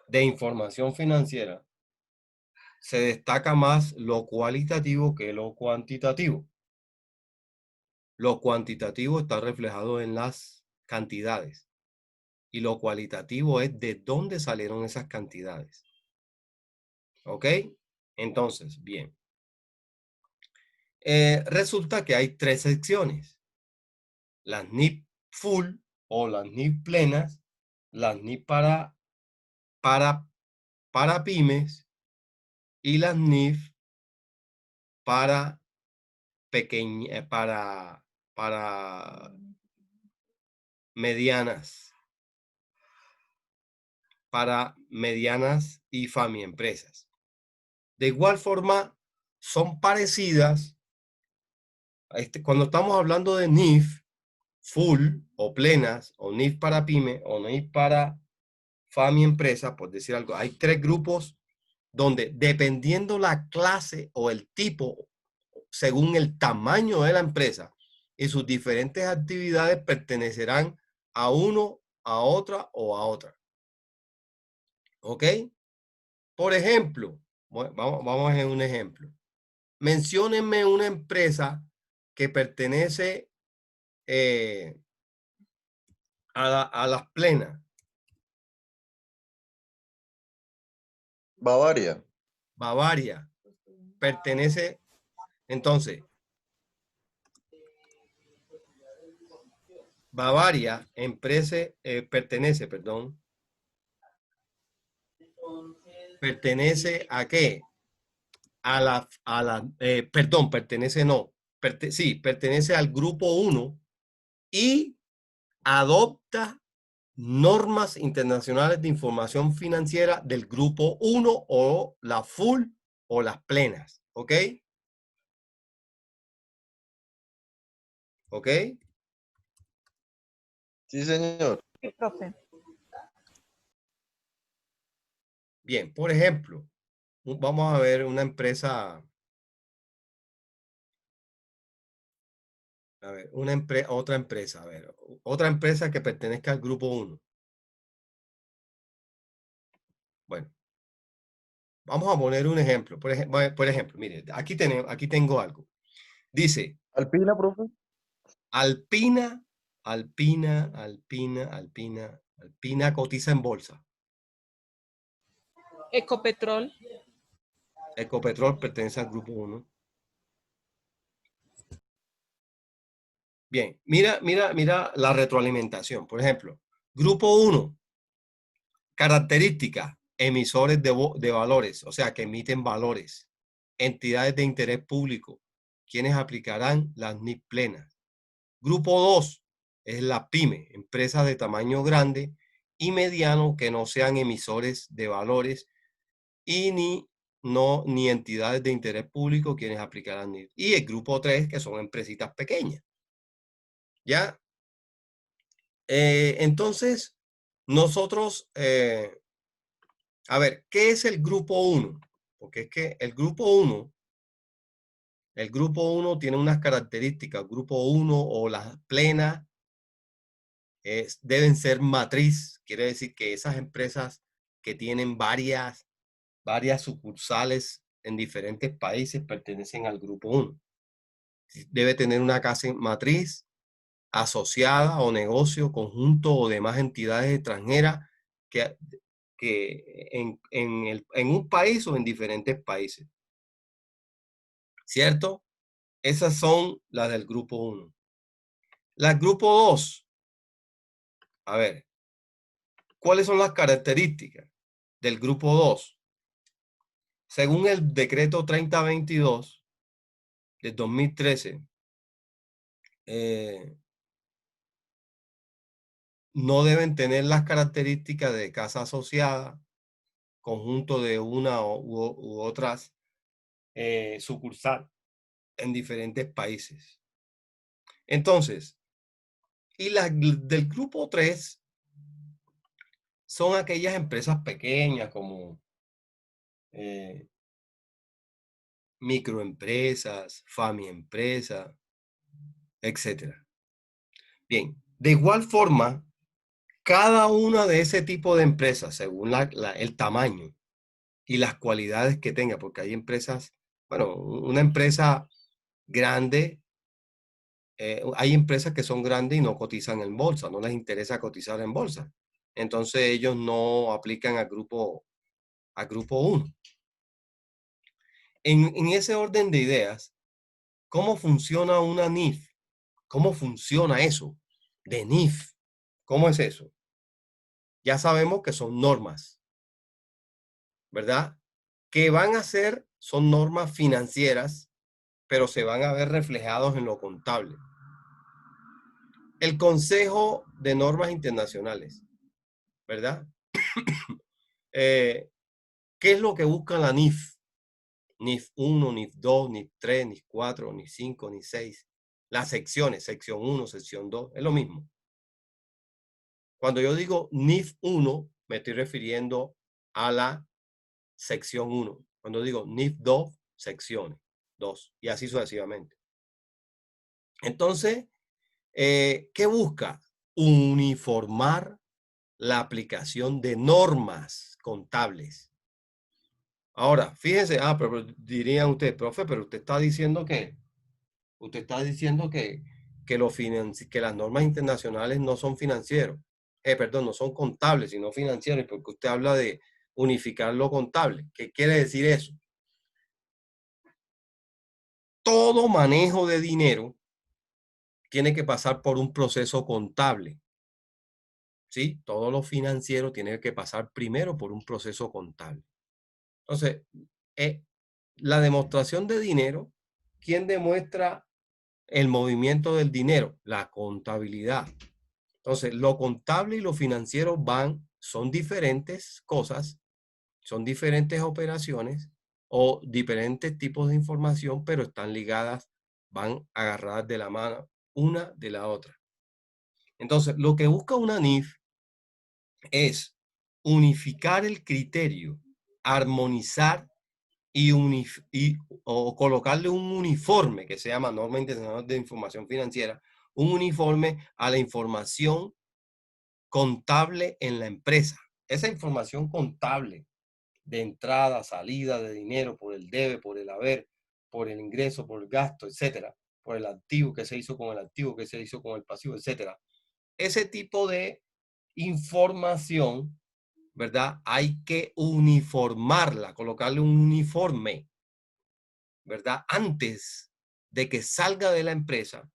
de información financiera, se destaca más lo cualitativo que lo cuantitativo. Lo cuantitativo está reflejado en las cantidades y lo cualitativo es de dónde salieron esas cantidades. ¿Ok? Entonces, bien. Resulta que hay 3 secciones. Las NIF full o las NIF plenas, las NIF para pymes y las NIF para para medianas, y empresas. De igual forma, son parecidas. Cuando estamos hablando de NIF, full o plenas, o NIF para pyme, o NIF para empresa, por decir algo, hay 3 grupos donde dependiendo la clase o el tipo, según el tamaño de la empresa y sus diferentes actividades pertenecerán a uno, a otra o a otra. ¿Ok? Por ejemplo, vamos a un ejemplo. Menciónenme una empresa que pertenece a las plenas. Bavaria. Bavaria. Pertenece, entonces, Bavaria pertenece, perdón. ¿Pertenece a qué? Perdón, pertenece no. Sí, pertenece al grupo 1 y adopta normas internacionales de información financiera del grupo 1 o la full o las plenas. ¿Ok? ¿Ok? Sí, señor. Sí, profe. Bien, por ejemplo, vamos a ver una empresa. A ver, otra empresa, a ver, otra empresa que pertenezca al grupo 1. Bueno, vamos a poner un ejemplo. Por ejemplo, mire, aquí tengo algo. Dice, Alpina, profe. Alpina cotiza en bolsa. Ecopetrol. Ecopetrol pertenece al grupo 1. Bien, mira la retroalimentación. Por ejemplo, grupo 1, características, emisores de valores, o sea, que emiten valores, entidades de interés público, quienes aplicarán las NIF plenas. Grupo 2 es la PYME, empresas de tamaño grande y mediano que no sean emisores de valores y ni entidades de interés público quienes aplicarán NIF. Y el grupo 3, que son empresitas pequeñas. ¿Ya? Entonces, nosotros, a ver, ¿qué es el grupo 1? Porque es que el grupo 1 tiene unas características. El grupo 1 o las plenas deben ser matriz. Quiere decir que esas empresas que tienen varias sucursales en diferentes países pertenecen al grupo 1. Debe tener una casa matriz asociada o negocio, conjunto o demás entidades extranjeras que en un país o en diferentes países. ¿Cierto? Esas son las del grupo 1. Las grupo 2. A ver, ¿cuáles son las características del grupo 2? Según el decreto 3022 de 2013, no deben tener las características de casa asociada, conjunto de una u otras sucursal en diferentes países. Entonces, y las del grupo 3 son aquellas empresas pequeñas como microempresas, FAMI-empresas, etc. Bien, de igual forma, cada una de ese tipo de empresas, según el tamaño y las cualidades que tenga, porque hay empresas, bueno, una empresa grande, hay empresas que son grandes y no cotizan en bolsa, no les interesa cotizar en bolsa. Entonces ellos no aplican a grupo 1. En ese orden de ideas, ¿cómo funciona una NIF? ¿Cómo funciona eso de NIF? ¿Cómo es eso? Ya sabemos que son normas, ¿verdad? Que van a ser, son normas financieras, pero se van a ver reflejados en lo contable. El Consejo de Normas Internacionales, ¿verdad? ¿Qué es lo que busca la NIF? NIF 1, NIF 2, NIF 3, NIF 4, NIF 5, NIF 6. Las secciones, sección 1, sección 2, es lo mismo. Cuando yo digo NIF 1, me estoy refiriendo a la sección 1. Cuando digo NIF 2, secciones 2, y así sucesivamente. Entonces, ¿qué busca? Uniformar la aplicación de normas contables. Ahora, fíjense, pero dirían ustedes, profe, pero usted está diciendo que que las normas internacionales no son financieros, perdón, no son contables, sino financieros, porque usted habla de unificar lo contable. ¿Qué quiere decir eso? Todo manejo de dinero tiene que pasar por un proceso contable. ¿Sí? Todo lo financiero tiene que pasar primero por un proceso contable. Entonces, la demostración de dinero, ¿quién demuestra el movimiento del dinero? La contabilidad. Entonces, lo contable y lo financiero son diferentes cosas, son diferentes operaciones o diferentes tipos de información, pero están ligadas, van agarradas de la mano una de la otra. Entonces, lo que busca una NIF es unificar el criterio, armonizar o colocarle un uniforme que se llama Norma Internacional de Información Financiera, un uniforme a la información contable en la empresa. Esa información contable de entrada, salida de dinero, por el debe, por el haber, por el ingreso, por el gasto, etcétera, por el activo que se hizo con el activo, que se hizo con el pasivo, etcétera. Ese tipo de información, ¿verdad? Hay que uniformarla, colocarle un uniforme, ¿verdad? Antes de que salga de la empresa,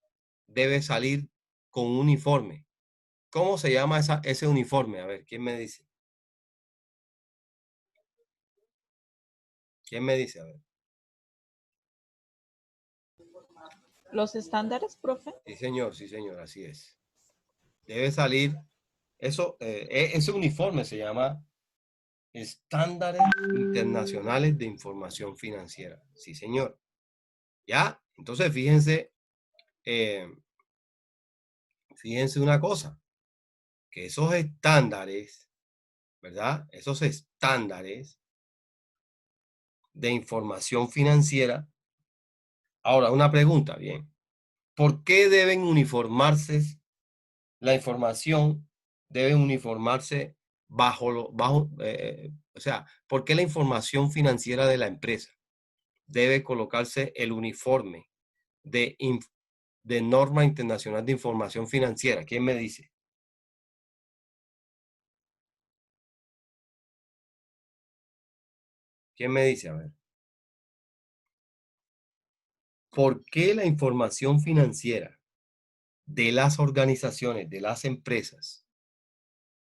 debe salir con un uniforme. ¿Cómo se llama ese uniforme? A ver, ¿quién me dice? ¿Quién me dice? A ver. ¿Los estándares, profe? Sí, señor, así es. Debe salir, ese uniforme se llama Estándares Internacionales de Información Financiera. Sí, señor. ¿Ya? Entonces, fíjense una cosa, que esos estándares, ¿verdad? Esos estándares de información financiera. Ahora, una pregunta, bien. ¿Por qué deben uniformarse la información? Deben uniformarse o sea, ¿por qué la información financiera de la empresa debe colocarse el uniforme de Norma Internacional de Información Financiera? ¿Quién me dice? ¿Quién me dice? A ver. ¿Por qué la información financiera de las organizaciones, de las empresas,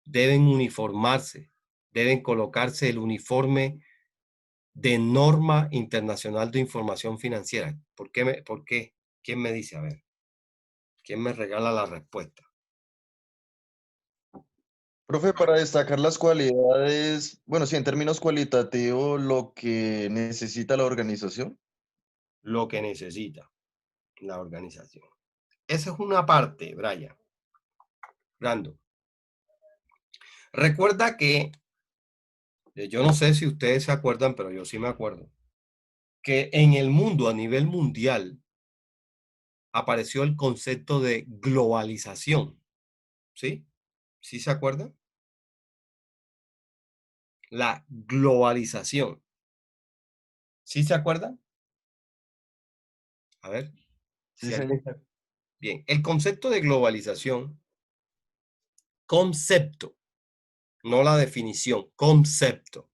deben uniformarse, deben colocarse el uniforme de Norma Internacional de Información Financiera? ¿Por qué? ¿Por qué? ¿Quién me dice? A ver. ¿Quién me regala la respuesta? Profe, para destacar las cualidades, bueno, sí, en términos cualitativos, lo que necesita la organización. Lo que necesita la organización. Esa es una parte, Brian. Brando. Recuerda que, yo no sé si ustedes se acuerdan, pero yo sí me acuerdo, que en el mundo, a nivel mundial, apareció el concepto de globalización. ¿Sí? ¿Sí se acuerdan? La globalización. ¿Sí se acuerdan? A ver. Sí, Si señor. Bien, el concepto de globalización, concepto, no la definición, concepto.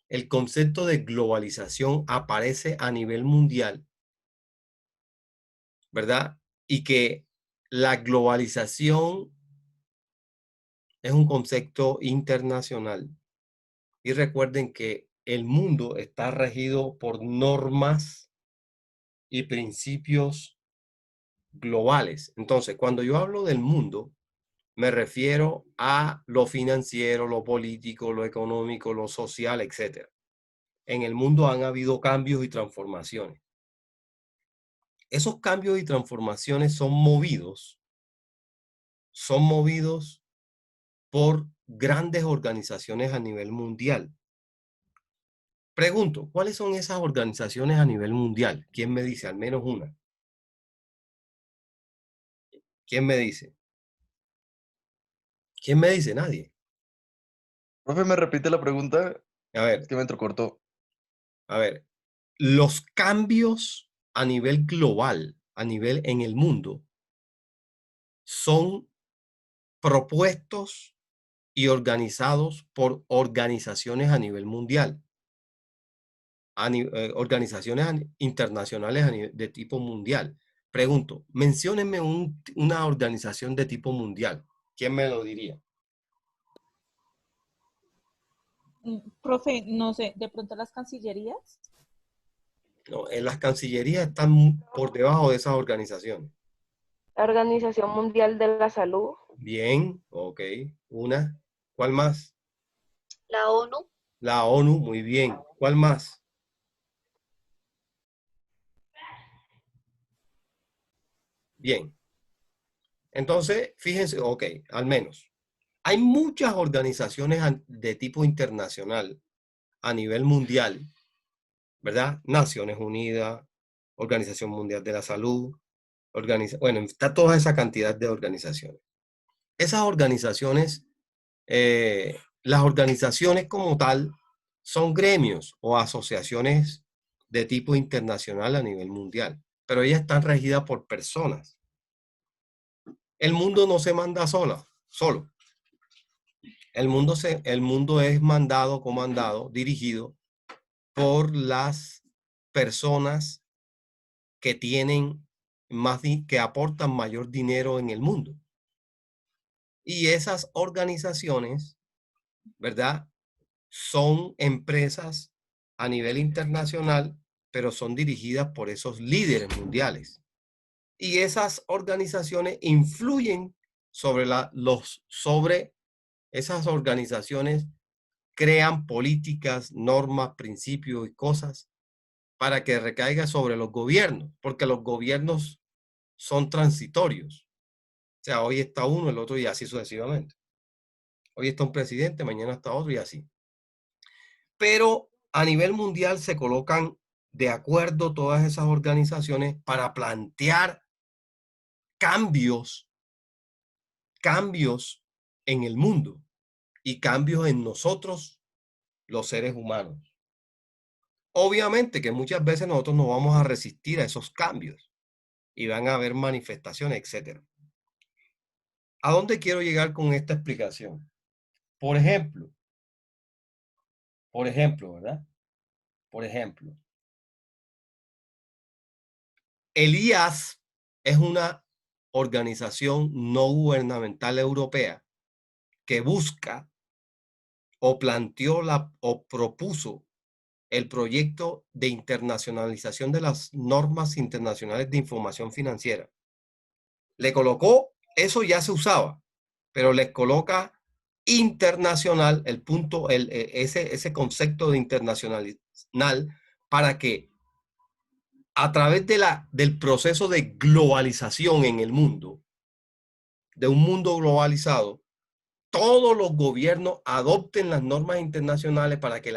El concepto de globalización aparece a nivel mundial, ¿verdad? Y que la globalización es un concepto internacional. Y recuerden que el mundo está regido por normas y principios globales. Entonces, cuando yo hablo del mundo, me refiero a lo financiero, lo político, lo económico, lo social, etc. En el mundo han habido cambios y transformaciones. Esos cambios y transformaciones son movidos por grandes organizaciones a nivel mundial. Pregunto, ¿cuáles son esas organizaciones a nivel mundial? ¿Quién me dice? Al menos una. ¿Quién me dice? ¿Quién me dice? Nadie. Profe, ¿me repite la pregunta? A ver, Es que me entrecortó. a ver. Los cambios a nivel global, a nivel en el mundo, son propuestos y organizados por organizaciones a nivel mundial, organizaciones internacionales de tipo mundial. Pregunto, menciónenme una organización de tipo mundial. ¿Quién me lo diría? Profe, no sé, de pronto las cancillerías. No, en las cancillerías están por debajo de esas organizaciones. La Organización Mundial de la Salud. Bien, ok. Una. ¿Cuál más? La ONU. La ONU, muy bien. ¿Cuál más? Bien. Entonces, fíjense, ok, al menos. Hay muchas organizaciones de tipo internacional a nivel mundial, ¿verdad? Naciones Unidas, Organización Mundial de la Salud, bueno, está toda esa cantidad de organizaciones. Esas organizaciones, las organizaciones como tal, son gremios o asociaciones de tipo internacional a nivel mundial, pero ellas están regidas por personas. El mundo no se manda solo. El mundo es mandado, comandado, dirigido por las personas que tienen que aportan mayor dinero en el mundo. Y esas organizaciones, ¿verdad? Son empresas a nivel internacional, pero son dirigidas por esos líderes mundiales. Y esas organizaciones influyen sobre esas organizaciones, crean políticas, normas, principios y cosas para que recaiga sobre los gobiernos, porque los gobiernos son transitorios. O sea, hoy está uno, el otro y así sucesivamente. Hoy está un presidente, mañana está otro y así. Pero a nivel mundial se colocan de acuerdo todas esas organizaciones para plantear cambios en el mundo y cambios en nosotros, los seres humanos. Obviamente que muchas veces nosotros no vamos a resistir a esos cambios y van a haber manifestaciones, etcétera. ¿A dónde quiero llegar con esta explicación? Por ejemplo, ¿verdad? Por ejemplo, el IAS es una organización no gubernamental europea que busca o planteó o propuso el proyecto de internacionalización de las normas internacionales de información financiera. Le colocó, eso ya se usaba, pero les coloca internacional, el punto, ese concepto de internacional para que a través del proceso de globalización en el mundo, de un mundo globalizado, todos los gobiernos adopten las normas internacionales para que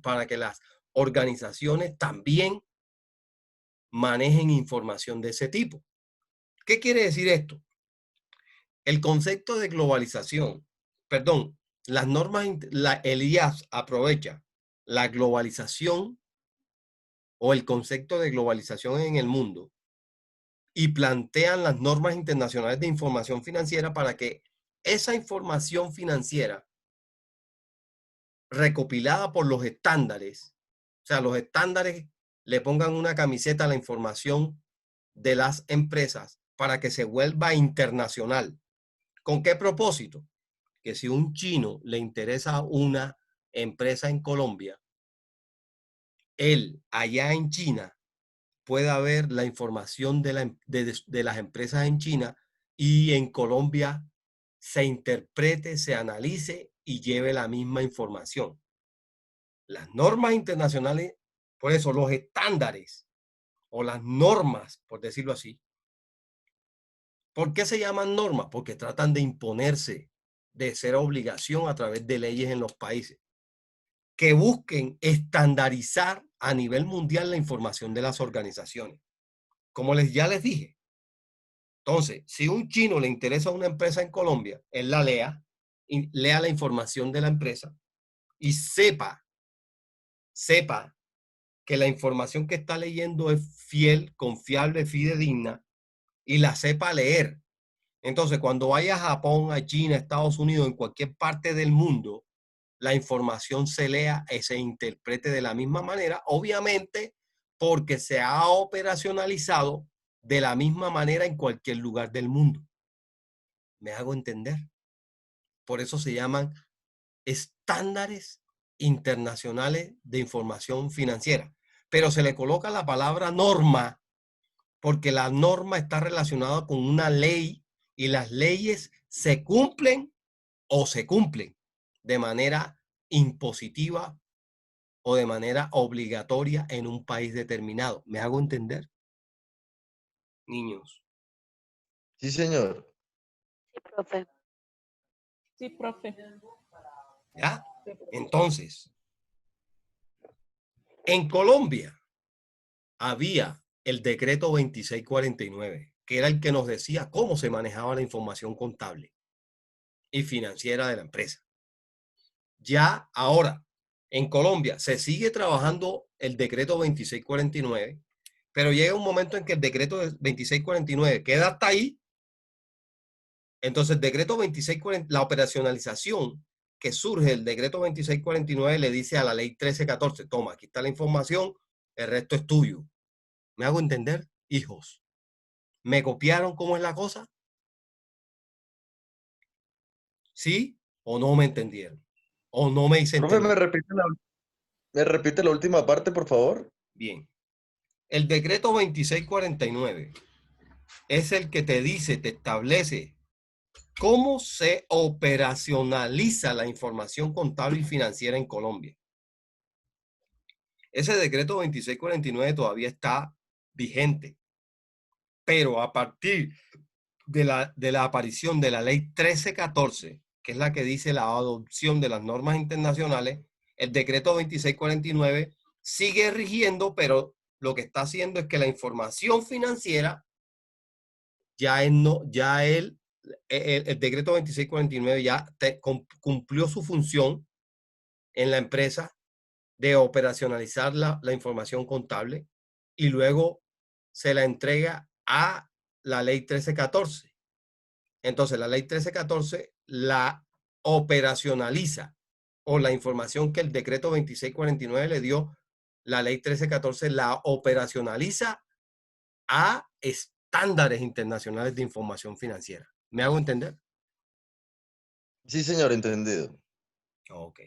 para que las organizaciones también manejen información de ese tipo. ¿Qué quiere decir esto? El concepto de globalización, perdón, las normas, el IAS aprovecha la globalización o el concepto de globalización en el mundo y plantean las normas internacionales de información financiera para que esa información financiera recopilada por los estándares, o sea, los estándares le pongan una camiseta a la información de las empresas para que se vuelva internacional. ¿Con qué propósito? Que si un chino le interesa una empresa en Colombia, él allá en China pueda ver la información de las empresas en China y en Colombia se interprete, se analice y lleve la misma información. Las normas internacionales, por eso los estándares o las normas, por decirlo así. ¿Por qué se llaman normas? Porque tratan de imponerse, de ser obligación a través de leyes en los países que busquen estandarizar a nivel mundial la información de las organizaciones. Como ya les dije, Entonces, si un chino le interesa a una empresa en Colombia, él la lea, y lea la información de la empresa y sepa que la información que está leyendo es fiel, confiable, fidedigna y la sepa leer. Entonces, cuando vaya a Japón, a China, a Estados Unidos, en cualquier parte del mundo, la información se lea y se interprete de la misma manera, obviamente porque se ha operacionalizado de la misma manera en cualquier lugar del mundo. ¿Me hago entender? Por eso se llaman estándares internacionales de información financiera. Pero se le coloca la palabra norma porque la norma está relacionada con una ley y las leyes se cumplen o se cumplen de manera impositiva o de manera obligatoria en un país determinado. ¿Me hago entender? Niños, Sí, señor. Sí, profe. Sí, profe. ¿ya? Entonces, en Colombia había el decreto 2649, que era el que nos decía cómo se manejaba la información contable y financiera de la empresa. Ya ahora, en Colombia se sigue trabajando el decreto 2649, pero llega un momento en que el decreto 2649 queda hasta ahí. Entonces, el decreto 2640, la operacionalización que surge del decreto 2649 le dice a la ley 1314, toma, aquí está la información, el resto es tuyo. ¿Me hago entender, hijos? ¿Me copiaron cómo es la cosa? ¿Sí o no me entendieron? ¿O no me hice Profe, entender? ¿me repite la última parte, por favor? Bien. El decreto 2649 es el que te dice, te establece cómo se operacionaliza la información contable y financiera en Colombia. Ese decreto 2649 todavía está vigente, pero a partir de la aparición de la ley 1314, que es la que dice la adopción de las normas internacionales, el decreto 2649 sigue rigiendo, pero lo que está haciendo es que la información financiera ya él no, ya él, el decreto 2649 ya cumplió su función en la empresa de operacionalizar la información contable y luego se la entrega a la ley 1314. Entonces, la ley 1314 la operacionaliza o la información que el decreto 2649 le dio, la ley 1314 la operacionaliza a estándares internacionales de información financiera. ¿Me hago entender? Sí, señor, entendido. Ok.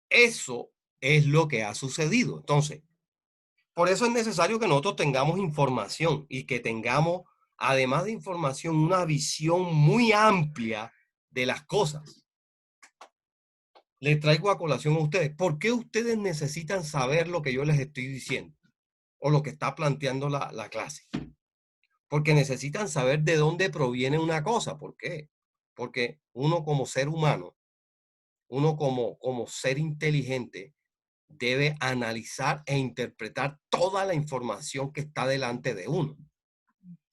Eso es lo que ha sucedido. Entonces, por eso es necesario que nosotros tengamos información y que tengamos, además de información, una visión muy amplia de las cosas. Les traigo a colación a ustedes. ¿Por qué ustedes necesitan saber lo que yo les estoy diciendo o lo que está planteando la clase? Porque necesitan saber de dónde proviene una cosa. ¿Por qué? Porque uno como ser humano, uno como ser inteligente, debe analizar e interpretar toda la información que está delante de uno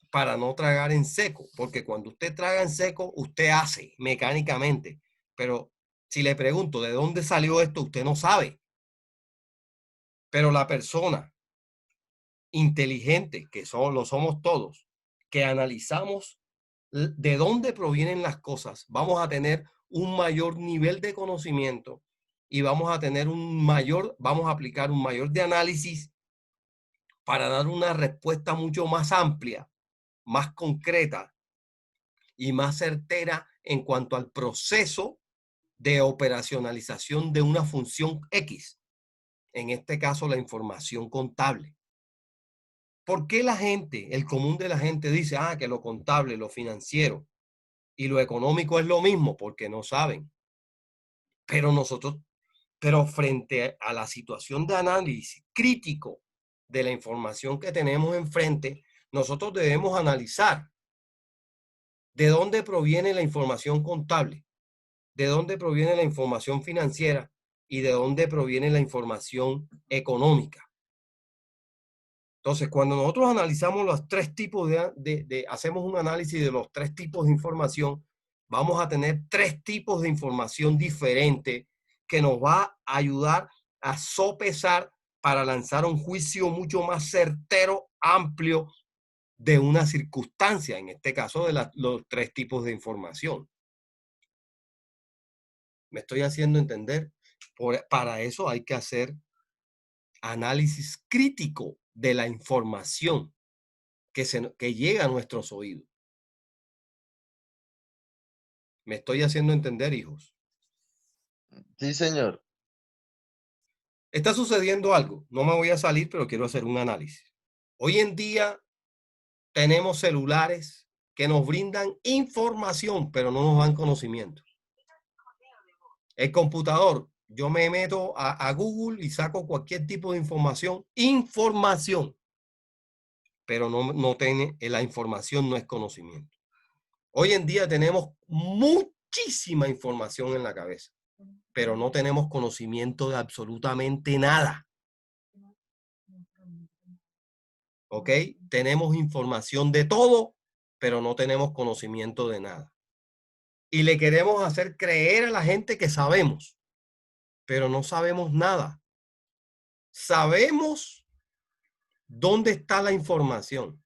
para no tragar en seco, porque cuando usted traga en seco, usted hace mecánicamente, pero si le pregunto de dónde salió esto, usted no sabe. Pero la persona inteligente, que lo somos todos, que analizamos de dónde provienen las cosas, vamos a tener un mayor nivel de conocimiento y vamos a tener vamos a aplicar un mayor de análisis para dar una respuesta mucho más amplia, más concreta y más certera en cuanto al proceso de operacionalización de una función X, en este caso la información contable. ¿Por qué la gente, el común de la gente dice, que lo contable, lo financiero y lo económico es lo mismo? Porque no saben. Pero frente a la situación de análisis crítico de la información que tenemos enfrente, nosotros debemos analizar de dónde proviene la información contable, de dónde proviene la información financiera y de dónde proviene la información económica. Entonces, cuando nosotros analizamos los tres tipos hacemos un análisis de los tres tipos de información, vamos a tener tres tipos de información diferentes que nos va a ayudar a sopesar para lanzar un juicio mucho más certero, amplio de una circunstancia, en este caso de los tres tipos de información. ¿Me estoy haciendo entender? Para eso hay que hacer análisis crítico de la información que llega a nuestros oídos. ¿Me estoy haciendo entender, hijos? Sí, señor. Está sucediendo algo. No me voy a salir, pero quiero hacer un análisis. Hoy en día tenemos celulares que nos brindan información, pero no nos dan conocimiento. El computador, yo me meto a Google y saco cualquier tipo de información, pero no tiene, la información no es conocimiento. Hoy en día tenemos muchísima información en la cabeza, pero no tenemos conocimiento de absolutamente nada. ¿Ok? Tenemos información de todo, pero no tenemos conocimiento de nada. Y le queremos hacer creer a la gente que sabemos, pero no sabemos nada. Sabemos dónde está la información.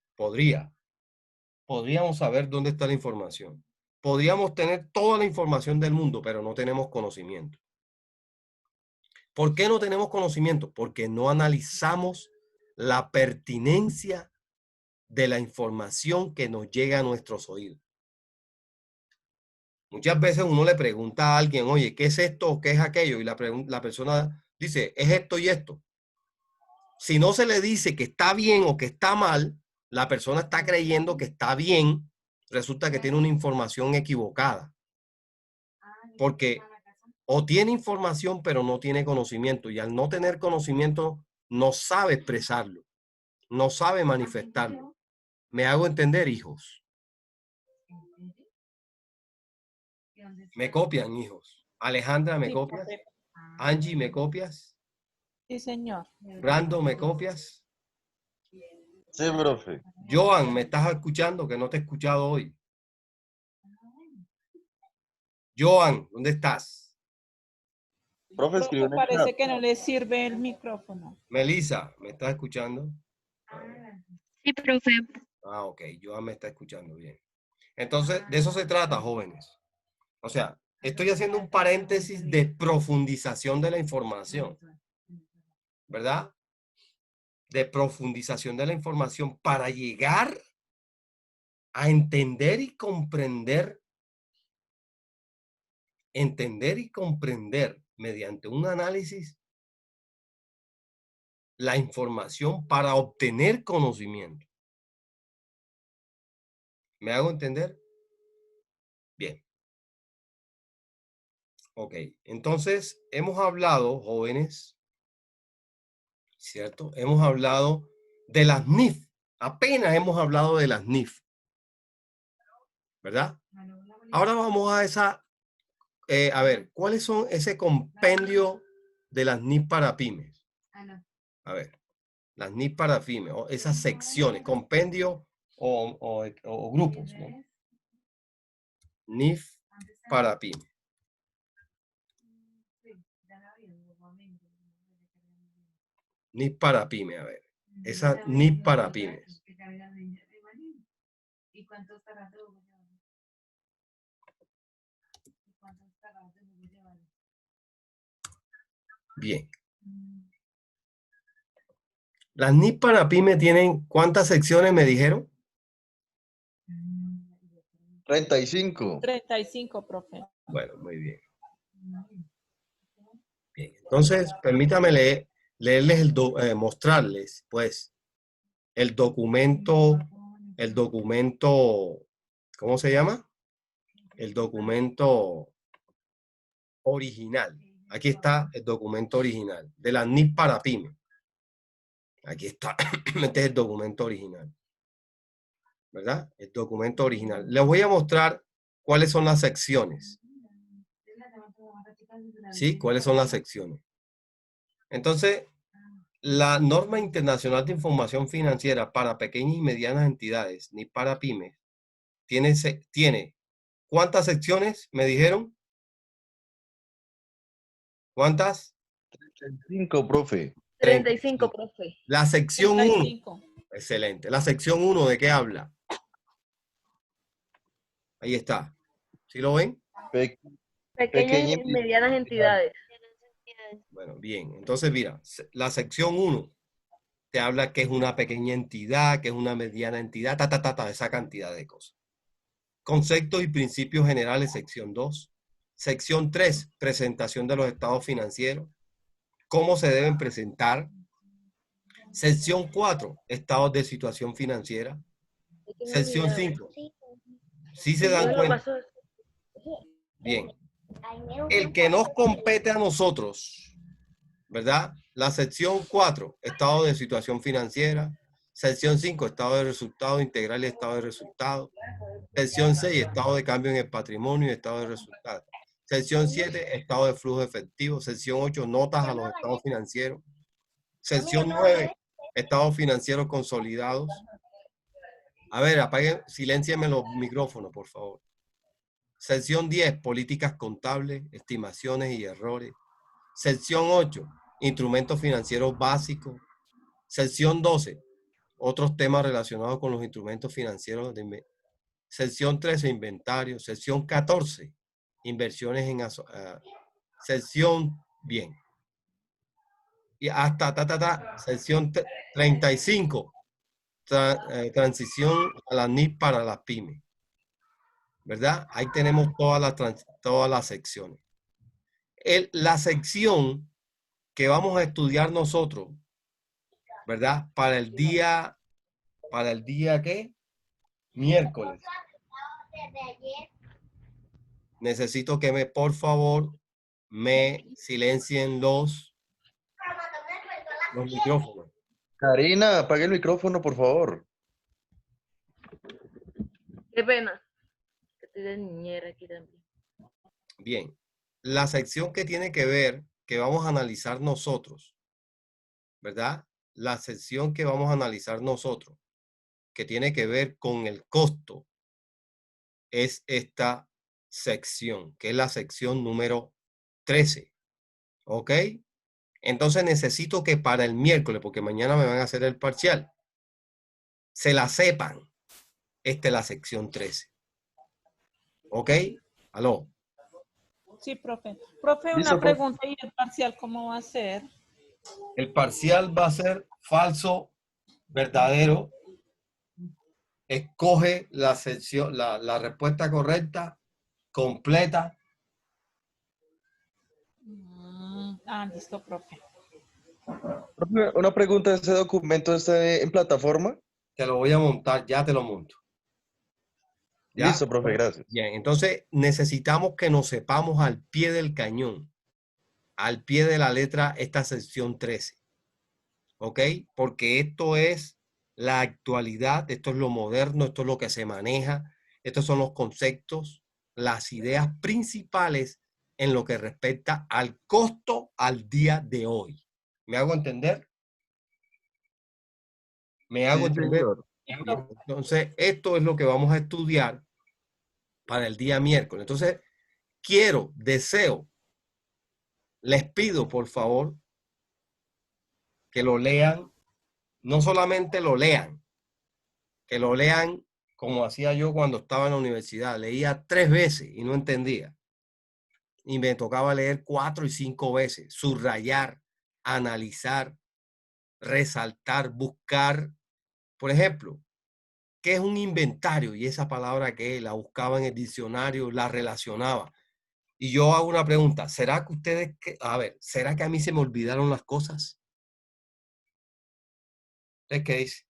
Podríamos saber dónde está la información. Podríamos tener toda la información del mundo, pero no tenemos conocimiento. ¿Por qué no tenemos conocimiento? Porque no analizamos la pertinencia de la información que nos llega a nuestros oídos. Muchas veces uno le pregunta a alguien, oye, ¿qué es esto o qué es aquello? Y la persona dice, es esto y esto. Si no se le dice que está bien o que está mal, la persona está creyendo que está bien, resulta que tiene una información equivocada. Porque o tiene información, pero no tiene conocimiento. Y al no tener conocimiento, no sabe expresarlo, no sabe manifestarlo. ¿Me hago entender, hijos? ¿Me copian, hijos? Alejandra, ¿me Sí, copias? profe. Angie, ¿me copias? Sí, señor. Brando, ¿me copias? Sí, profe. Joan, ¿me estás escuchando? Que no te he escuchado hoy. Joan, ¿dónde estás? Profe, escribió Profe, en el chat. parece que no le sirve el micrófono. Melissa, ¿me estás escuchando? Sí, profe. Ah, ok, Joan me está escuchando bien. Entonces, de eso se trata, jóvenes. O sea, estoy haciendo un paréntesis de profundización de la información, ¿verdad? De profundización de la información para llegar a entender y comprender mediante un análisis la información para obtener conocimiento. ¿Me hago entender? Bien. Ok, entonces hemos hablado, jóvenes, ¿cierto? Hemos hablado de las NIF. Apenas hemos hablado de las NIF, ¿verdad? Ahora vamos a a ver, ¿cuáles son ese compendio de las NIF para pymes? A ver, las NIF para pymes, o esas secciones, compendio o grupos, ¿no? NIF para pymes. NIF para pymes, a ver. Esa NIF para pymes. Bien. Las NIF para pyme tienen, ¿cuántas secciones me dijeron? 35. 35, profe. Bueno, muy bien. Bien. Entonces, permítame leerles mostrarles, pues, el documento, ¿cómo se llama? El documento original. Aquí está el documento original de la NIF para pyme. Aquí está. Este es el documento original. ¿Verdad? El documento original. Les voy a mostrar cuáles son las secciones. ¿Sí? ¿Cuáles son las secciones? Entonces, La norma internacional de información financiera para pequeñas y medianas entidades, ni para pymes, tiene ¿cuántas secciones me dijeron? ¿Cuántas? 5, profe. 35, profe. La sección 1. 35. Excelente. La sección 1, ¿de qué habla? Ahí está. ¿Sí lo ven? Pe- Pequeñas y medianas entidades. Bueno, bien. Entonces, mira, la sección 1 te habla que es una pequeña entidad, que es una mediana entidad, esa cantidad de cosas. Conceptos y principios generales, sección 2. Sección 3, presentación de los estados financieros. ¿Cómo se deben presentar? Sección 4, estados de situación financiera. Sección 5. ¿Sí se dan cuenta? Bien. El que nos compete a nosotros, ¿verdad? La sección 4, estado de situación financiera. Sección 5, estado de resultado integral y estado de resultado. Sección 6, estado de cambio en el patrimonio y estado de resultados. Sección 7, estado de flujo efectivo. Sección 8, notas a los estados financieros. Sección 9, estados financieros consolidados. A ver, apaguen, siléncienme los micrófonos, por favor. Sección 10, políticas contables, estimaciones y errores. Sección 8, instrumentos financieros básicos. Sección 12, otros temas relacionados con los instrumentos financieros. Sección 13, inventario. Sección 14, inversiones en... sección, bien. Y hasta sección 35, transición a la NIP para las pymes. ¿Verdad? Ahí tenemos todas las secciones. La sección que vamos a estudiar nosotros, ¿verdad? Para el día ¿qué? Miércoles. Necesito que por favor, me silencien los micrófonos. Karina, apague el micrófono, por favor. Qué pena. Estoy de niñera aquí también. Bien, la sección que tiene que ver, que vamos a analizar nosotros, ¿verdad? La sección que vamos a analizar nosotros, que tiene que ver con el costo, es esta sección, que es la sección número 13. ¿Ok? Entonces necesito que para el miércoles, porque mañana me van a hacer el parcial, se la sepan. Esta es la sección 13. ¿Ok? ¿Aló? Sí, profe. Profe, Listo, una profe. pregunta, ¿y el parcial cómo va a ser? El parcial va a ser falso, verdadero. Escoge la sección, la respuesta correcta, completa. Listo, profe. Profe, una pregunta, ¿este documento está en plataforma? Te lo voy a montar, ya te lo monto. ¿Ya? Listo, profe, gracias. Bien, entonces necesitamos que nos sepamos al pie del cañón, al pie de la letra, esta sección 13. ¿Ok? Porque esto es la actualidad, esto es lo moderno, esto es lo que se maneja, estos son los conceptos, las ideas principales en lo que respecta al costo al día de hoy. ¿Me hago entender? ¿Me hago Sí, entender? señor. Bien, entonces, esto es lo que vamos a estudiar para el día miércoles. Entonces, deseo, les pido por favor que lo lean, no solamente lo lean, que lo lean como hacía yo cuando estaba en la universidad. Leía 3 veces y no entendía. Y me tocaba leer 4 y 5 veces, subrayar, analizar, resaltar, buscar. Por ejemplo, ¿qué es un inventario? Y esa palabra que la buscaba en el diccionario, la relacionaba. Y yo hago una pregunta, ¿será que ¿será que a mí se me olvidaron las cosas? ¿Ustedes qué dicen?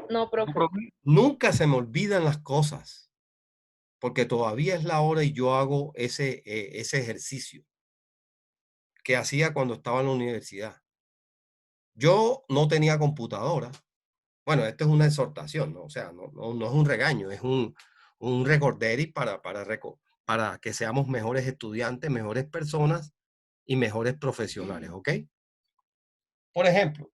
No, profe. Nunca se me olvidan las cosas, porque todavía es la hora y yo hago ese ejercicio que hacía cuando estaba en la universidad. Yo no tenía computadora. Bueno, esto es una exhortación, ¿no? O sea, no es un regaño, es un recorderis para que seamos mejores estudiantes, mejores personas y mejores profesionales, ¿ok? Por ejemplo,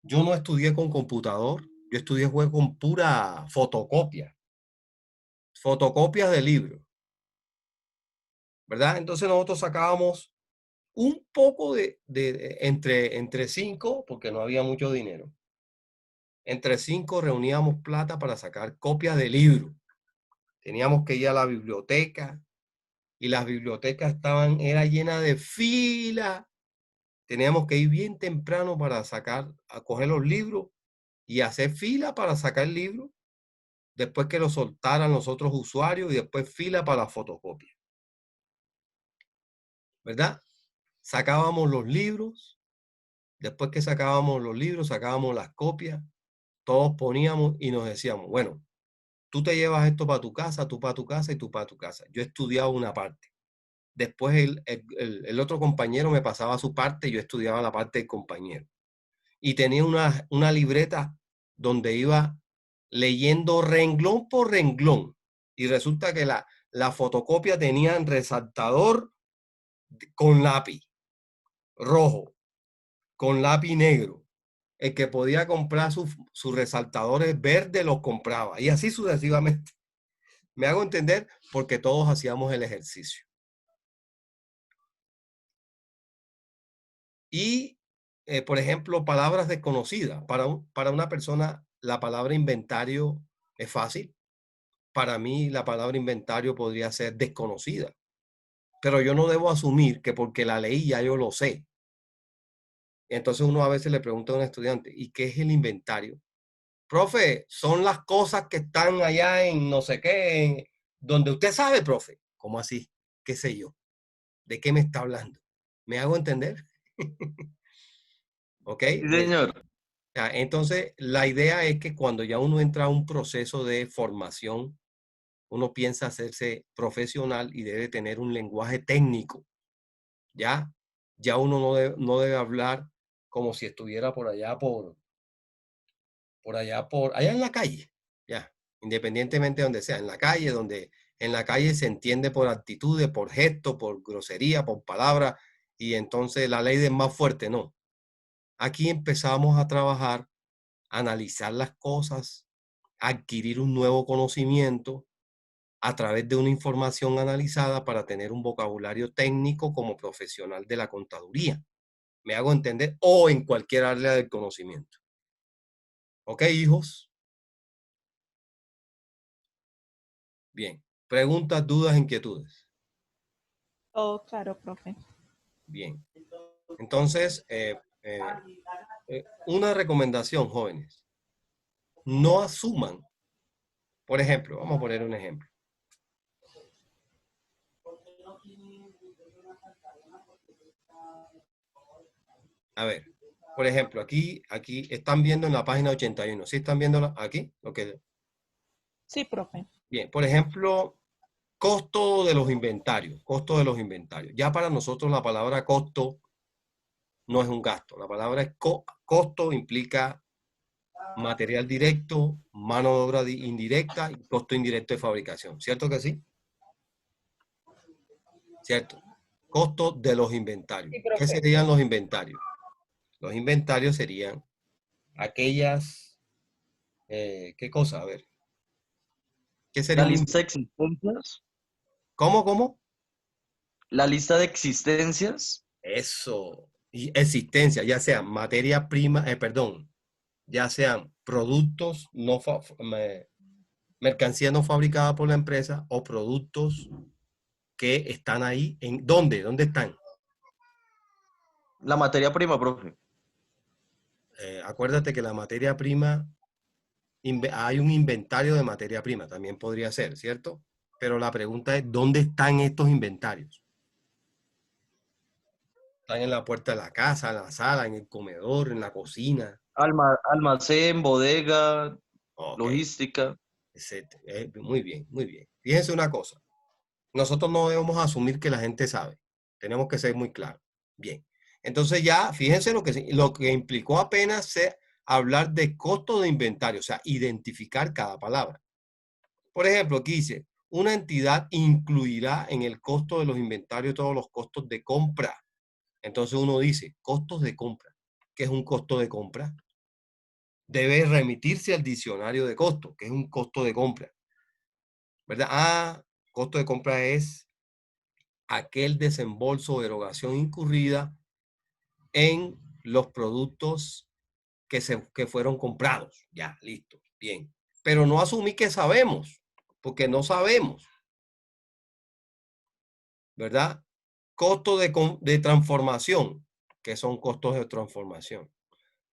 yo no estudié con computador, yo estudié fue con pura fotocopia, fotocopias de libros, ¿verdad? Entonces nosotros sacábamos un poco entre 5, porque no había mucho dinero. Entre 5 reuníamos plata para sacar copias de libros. Teníamos que ir a la biblioteca y las bibliotecas era llena de fila. Teníamos que ir bien temprano para a coger los libros y hacer fila para sacar el libro, después que lo soltaran los otros usuarios y después fila para la fotocopia. ¿Verdad? Sacábamos los libros, después que sacábamos los libros, sacábamos las copias, todos poníamos y nos decíamos, bueno, tú te llevas esto para tu casa, tú para tu casa y tú para tu casa. Yo estudiaba una parte. Después el otro compañero me pasaba su parte y yo estudiaba la parte del compañero. Y tenía una libreta donde iba leyendo renglón por renglón. Y resulta que la fotocopia tenía resaltador con lápiz rojo, con lápiz negro. El que podía comprar sus resaltadores verdes los compraba. Y así sucesivamente. Me hago entender porque todos hacíamos el ejercicio. Y, por ejemplo, palabras desconocidas. Para una persona, la palabra inventario es fácil. Para mí, la palabra inventario podría ser desconocida. Pero yo no debo asumir que porque la leí ya yo lo sé. Entonces uno a veces le pregunta a un estudiante, ¿y qué es el inventario? Profe, son las cosas que están allá en no sé qué, donde usted sabe, profe. ¿Cómo así? ¿Qué sé yo? ¿De qué me está hablando? ¿Me hago entender? ¿Ok? Sí, señor. Entonces, la idea es que cuando ya uno entra a un proceso de formación, uno piensa hacerse profesional y debe tener un lenguaje técnico. Ya uno no debe hablar como si estuviera por allá allá en la calle, ya, independientemente de donde sea, en la calle, donde en la calle se entiende por actitudes, por gestos, por grosería, por palabras, y entonces la ley es más fuerte, no. Aquí empezamos a trabajar, a analizar las cosas, a adquirir un nuevo conocimiento a través de una información analizada para tener un vocabulario técnico como profesional de la contaduría. ¿Me hago entender? O en cualquier área del conocimiento. ¿Ok, hijos? Bien. Preguntas, dudas, inquietudes. Todo claro, profe. Bien. Entonces, una recomendación, jóvenes. No asuman. Por ejemplo, vamos a poner un ejemplo. A ver, por ejemplo, aquí están viendo en la página 81. ¿Sí están viendo aquí? Sí, profe. Bien, por ejemplo, costo de los inventarios. Costo de los inventarios. Ya para nosotros la palabra costo no es un gasto. La palabra es costo, implica material directo, mano de obra indirecta y costo indirecto de fabricación. ¿Cierto que sí? ¿Cierto? Costo de los inventarios. Sí, ¿Qué profe. serían los inventarios? Los inventarios serían aquellas... ¿qué cosa? A ver. ¿Qué sería La un lista de inventario? existencias. ¿Cómo? La lista de existencias. Eso. Y existencia, ya sea materia prima, perdón, ya sean productos mercancía no fabricada por la empresa o productos que están ahí. ¿Dónde? ¿Dónde están? La materia prima, profe. Acuérdate que la materia prima, hay un inventario de materia prima, también podría ser, ¿cierto? Pero la pregunta es, ¿dónde están estos inventarios? ¿Están en la puerta de la casa, en la sala, en el comedor, en la cocina? Almacén, bodega, Ok, logística. muy bien, muy bien. Fíjense una cosa, nosotros no debemos asumir que la gente sabe, tenemos que ser muy claros. Bien, entonces ya fíjense lo que implicó apenas hablar de costo de inventario, o sea, identificar cada palabra. Por ejemplo, aquí dice, una entidad incluirá en el costo de los inventarios todos los costos de compra. Entonces uno dice, costos de compra. ¿Qué es un costo de compra? Debe remitirse al diccionario de costo, que es un costo de compra. ¿Verdad? Ah, costo de compra es aquel desembolso o erogación incurrida en los productos que fueron comprados. Ya, listo, bien. Pero no asumí que sabemos, porque no sabemos, ¿verdad? Costo de transformación, que son costos de transformación.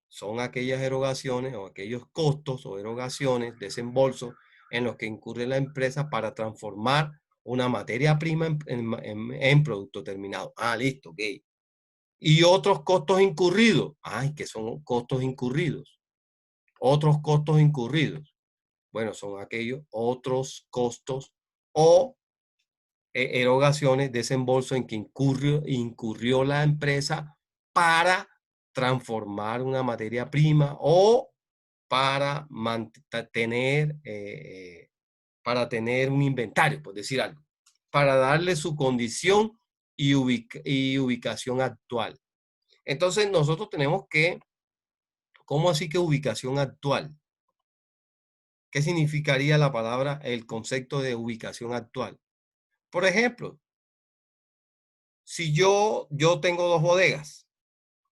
Son aquellas erogaciones o aquellos costos o erogaciones, desembolsos en los que incurre la empresa para transformar una materia prima en producto terminado. Ah, listo, ok. Y otros costos incurridos. Ay, ¿qué son costos incurridos? Otros costos incurridos. Bueno, son aquellos otros costos o erogaciones, desembolso en que incurrió la empresa para transformar una materia prima o para tener un inventario, por decir algo, para darle su condición y ubicación actual. Entonces nosotros tenemos que, ¿cómo así que ubicación actual? ¿Qué significaría la palabra, el concepto de ubicación actual? Por ejemplo, si yo tengo 2 bodegas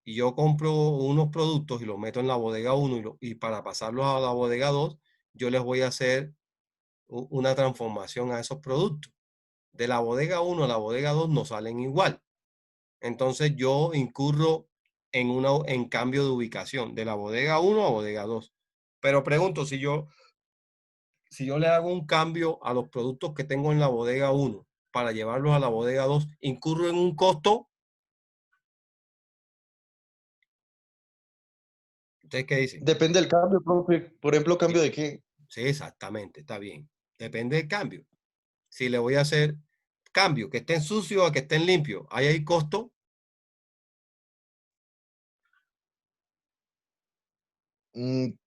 y yo compro unos productos y los meto en la bodega 1 y para pasarlos a la bodega 2, yo les voy a hacer una transformación a esos productos. De la bodega 1 a la bodega 2 no salen igual. Entonces yo incurro en cambio de ubicación de la bodega 1 a bodega 2. Pero pregunto, si yo le hago un cambio a los productos que tengo en la bodega 1 para llevarlos a la bodega 2, ¿incurro en un costo? ¿Ustedes qué dicen? Depende del cambio, profe. Por ejemplo, ¿cambio de qué? Sí, exactamente, está bien. Depende del cambio. Si le voy a hacer cambio, que estén sucios a que estén limpios, ¿ahí hay costo?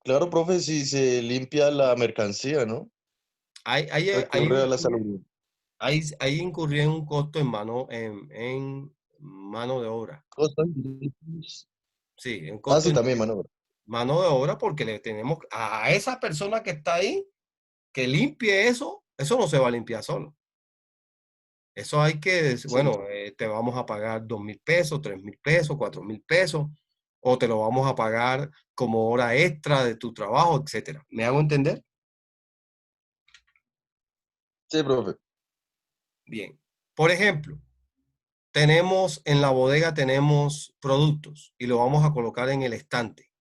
Claro, profe, si se limpia la mercancía, ¿no? Recurre a la salud. Ahí incurrí en un costo en mano de obra. Cosas. Sí, en Ah, costo sí, en también, mano. mano de obra porque le tenemos a esa persona que está ahí que limpie eso no se va a limpiar solo. Eso hay que decir, Sí. bueno, te vamos a pagar 2.000 pesos, 3.000 pesos, 4.000 pesos, o te lo vamos a pagar como hora extra de tu trabajo, etcétera. ¿Me hago entender? Sí, profe. Bien. Por ejemplo, en la bodega tenemos productos y lo vamos a colocar en el estante.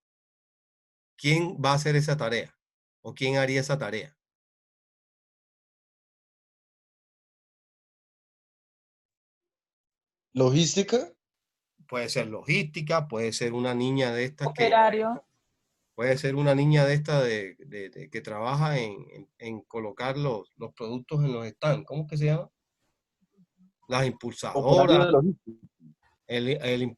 ¿Quién va a hacer esa tarea? ¿O quién haría esa tarea? Logística. Puede ser logística, puede ser una niña de estas Operario. puede ser una niña de esta que trabaja en colocar los productos en los stands. ¿Cómo que se llama? Las Operario impulsadoras, de logística.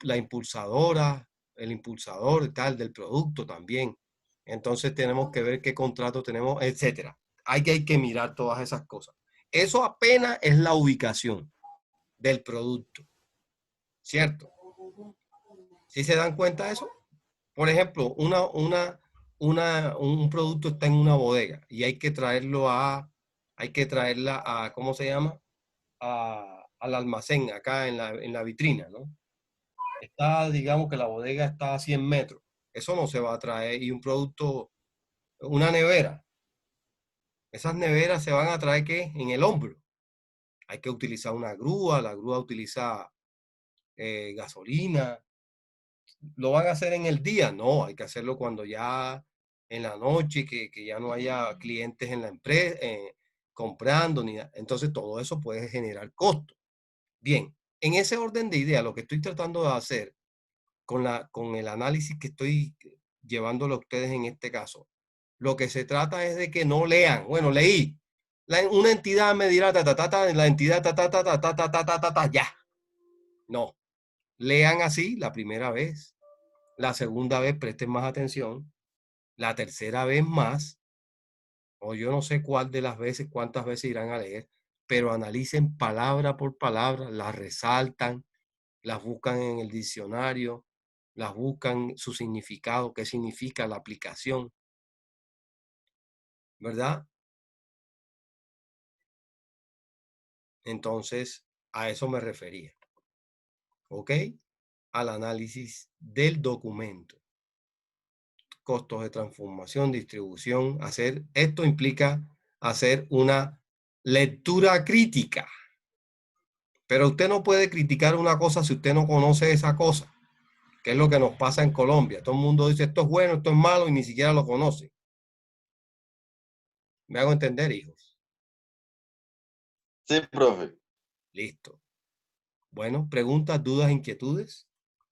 la impulsadora, el impulsador y tal del producto también. Entonces tenemos que ver qué contrato tenemos, etcétera. Hay que mirar todas esas cosas. Eso apenas es la ubicación del producto, ¿cierto? ¿Sí se dan cuenta de eso? Por ejemplo, un producto está en una bodega y hay que traerla a, ¿cómo se llama? Al almacén, acá en la vitrina, ¿no? Digamos que la bodega está a 100 metros. Eso no se va a traer. Y un producto, una nevera. Esas neveras se van a traer, ¿qué? En el hombro. Hay que utilizar una grúa, la grúa utiliza gasolina. ¿Lo van a hacer en el día? No, hay que hacerlo cuando ya en la noche, que ya no haya clientes en la empresa comprando, ni nada. Entonces todo eso puede generar costo. Bien, en ese orden de ideas, lo que estoy tratando de hacer con el análisis que estoy llevándolo a ustedes en este caso, lo que se trata es de que no lean. Bueno, leí. Una entidad me dirá, la entidad, ya. No, lean así la primera vez, la segunda vez presten más atención, la tercera vez más, o yo no sé cuál de las veces, cuántas veces irán a leer, pero analicen palabra por palabra, las resaltan, las buscan en el diccionario, las buscan su significado, qué significa la aplicación, ¿verdad? Entonces, a eso me refería, ¿ok? Al análisis del documento. Costos de transformación, distribución, esto implica hacer una lectura crítica. Pero usted no puede criticar una cosa si usted no conoce esa cosa, que es lo que nos pasa en Colombia. Todo el mundo dice esto es bueno, esto es malo y ni siquiera lo conoce. ¿Me hago entender, hijos? Sí, profe. Listo. Bueno, preguntas, dudas, inquietudes.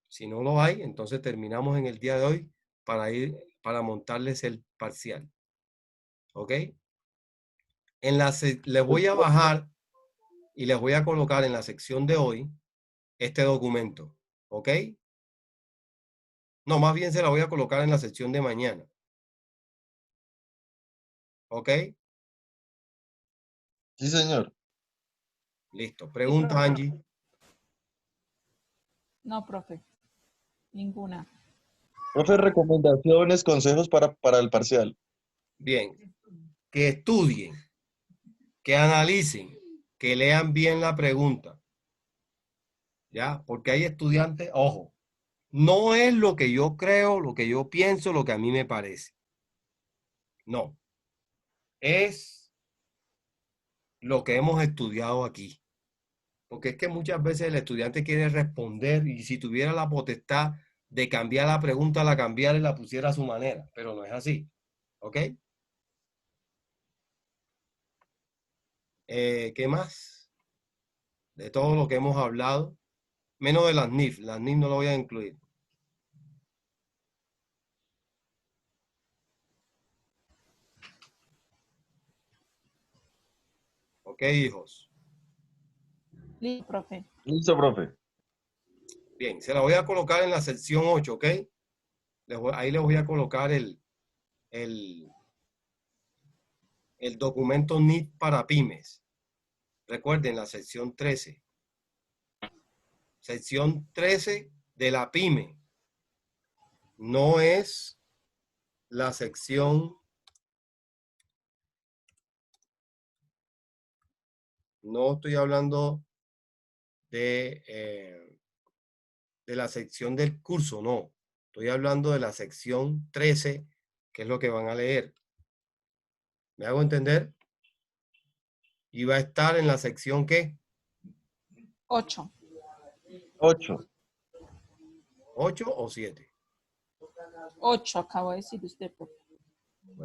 Si no lo hay, entonces terminamos en el día de hoy para montarles el parcial. ¿Ok? Les voy a bajar y les voy a colocar en la sección de hoy este documento. ¿Ok? No, más bien se la voy a colocar en la sección de mañana. ¿Ok? Sí, señor. Listo. Pregunta, profe. Angie. No, profe. Ninguna. Profe, recomendaciones, consejos para el parcial. Bien. Que estudien, que analicen, que lean bien la pregunta. ¿Ya? Porque hay estudiantes, ojo, no es lo que yo creo, lo que yo pienso, lo que a mí me parece. No. Es lo que hemos estudiado aquí. Porque es que muchas veces el estudiante quiere responder y si tuviera la potestad de cambiar la pregunta, la cambiara y la pusiera a su manera, pero no es así. ¿Ok? ¿Qué más? De todo lo que hemos hablado, menos de las NIF. Las NIF no lo voy a incluir. ¿Ok, hijos? Listo, profe. Listo, profe. Bien, se la voy a colocar en la sección 8, ¿ok? Ahí les voy a colocar el documento NIF para pymes. Recuerden, la sección 13. Sección 13 de la pyme. No es la sección, no estoy hablando de la sección del curso, no. Estoy hablando de la sección 13, que es lo que van a leer. ¿Me hago entender? Y va a estar en la sección ¿qué? 8. 8. 8 o 7. 8, acabo de decir usted, profe.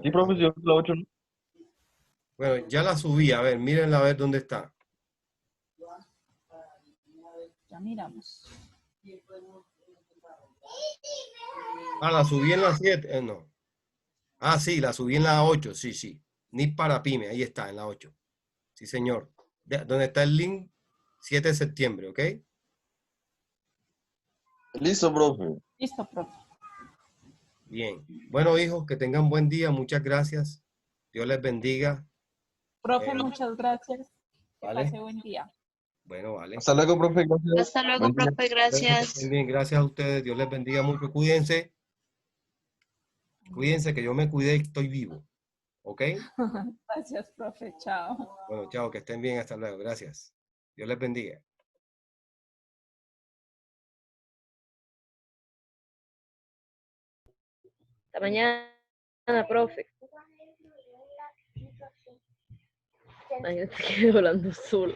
Sí, profe, yo la 8, ¿no? Bueno, ya la subí. A ver, mírenla a ver dónde está. Ya miramos. Ah, la subí en la 7. No. Ah, sí, la subí en la 8. Sí, sí. NIF para pyme. Ahí está, en la 8. Sí, señor. ¿Dónde está el link? 7 de septiembre, ¿ok? Listo, profe. Listo, profe. Bien. Bueno, hijos, que tengan buen día. Muchas gracias. Dios les bendiga. Profe, muchas gracias. Que ¿Vale? pase buen día. Bueno, vale. Hasta luego, profe. Gracias. Hasta luego, Buen día. profe, gracias. Bien, gracias a ustedes. Dios les bendiga mucho. Cuídense. Cuídense que yo me cuidé y estoy vivo. ¿Ok? Gracias, profe. Chao. Bueno, chao, que estén bien. Hasta luego. Gracias. Dios les bendiga. Hasta mañana, profe. Imagínate que hablando solo.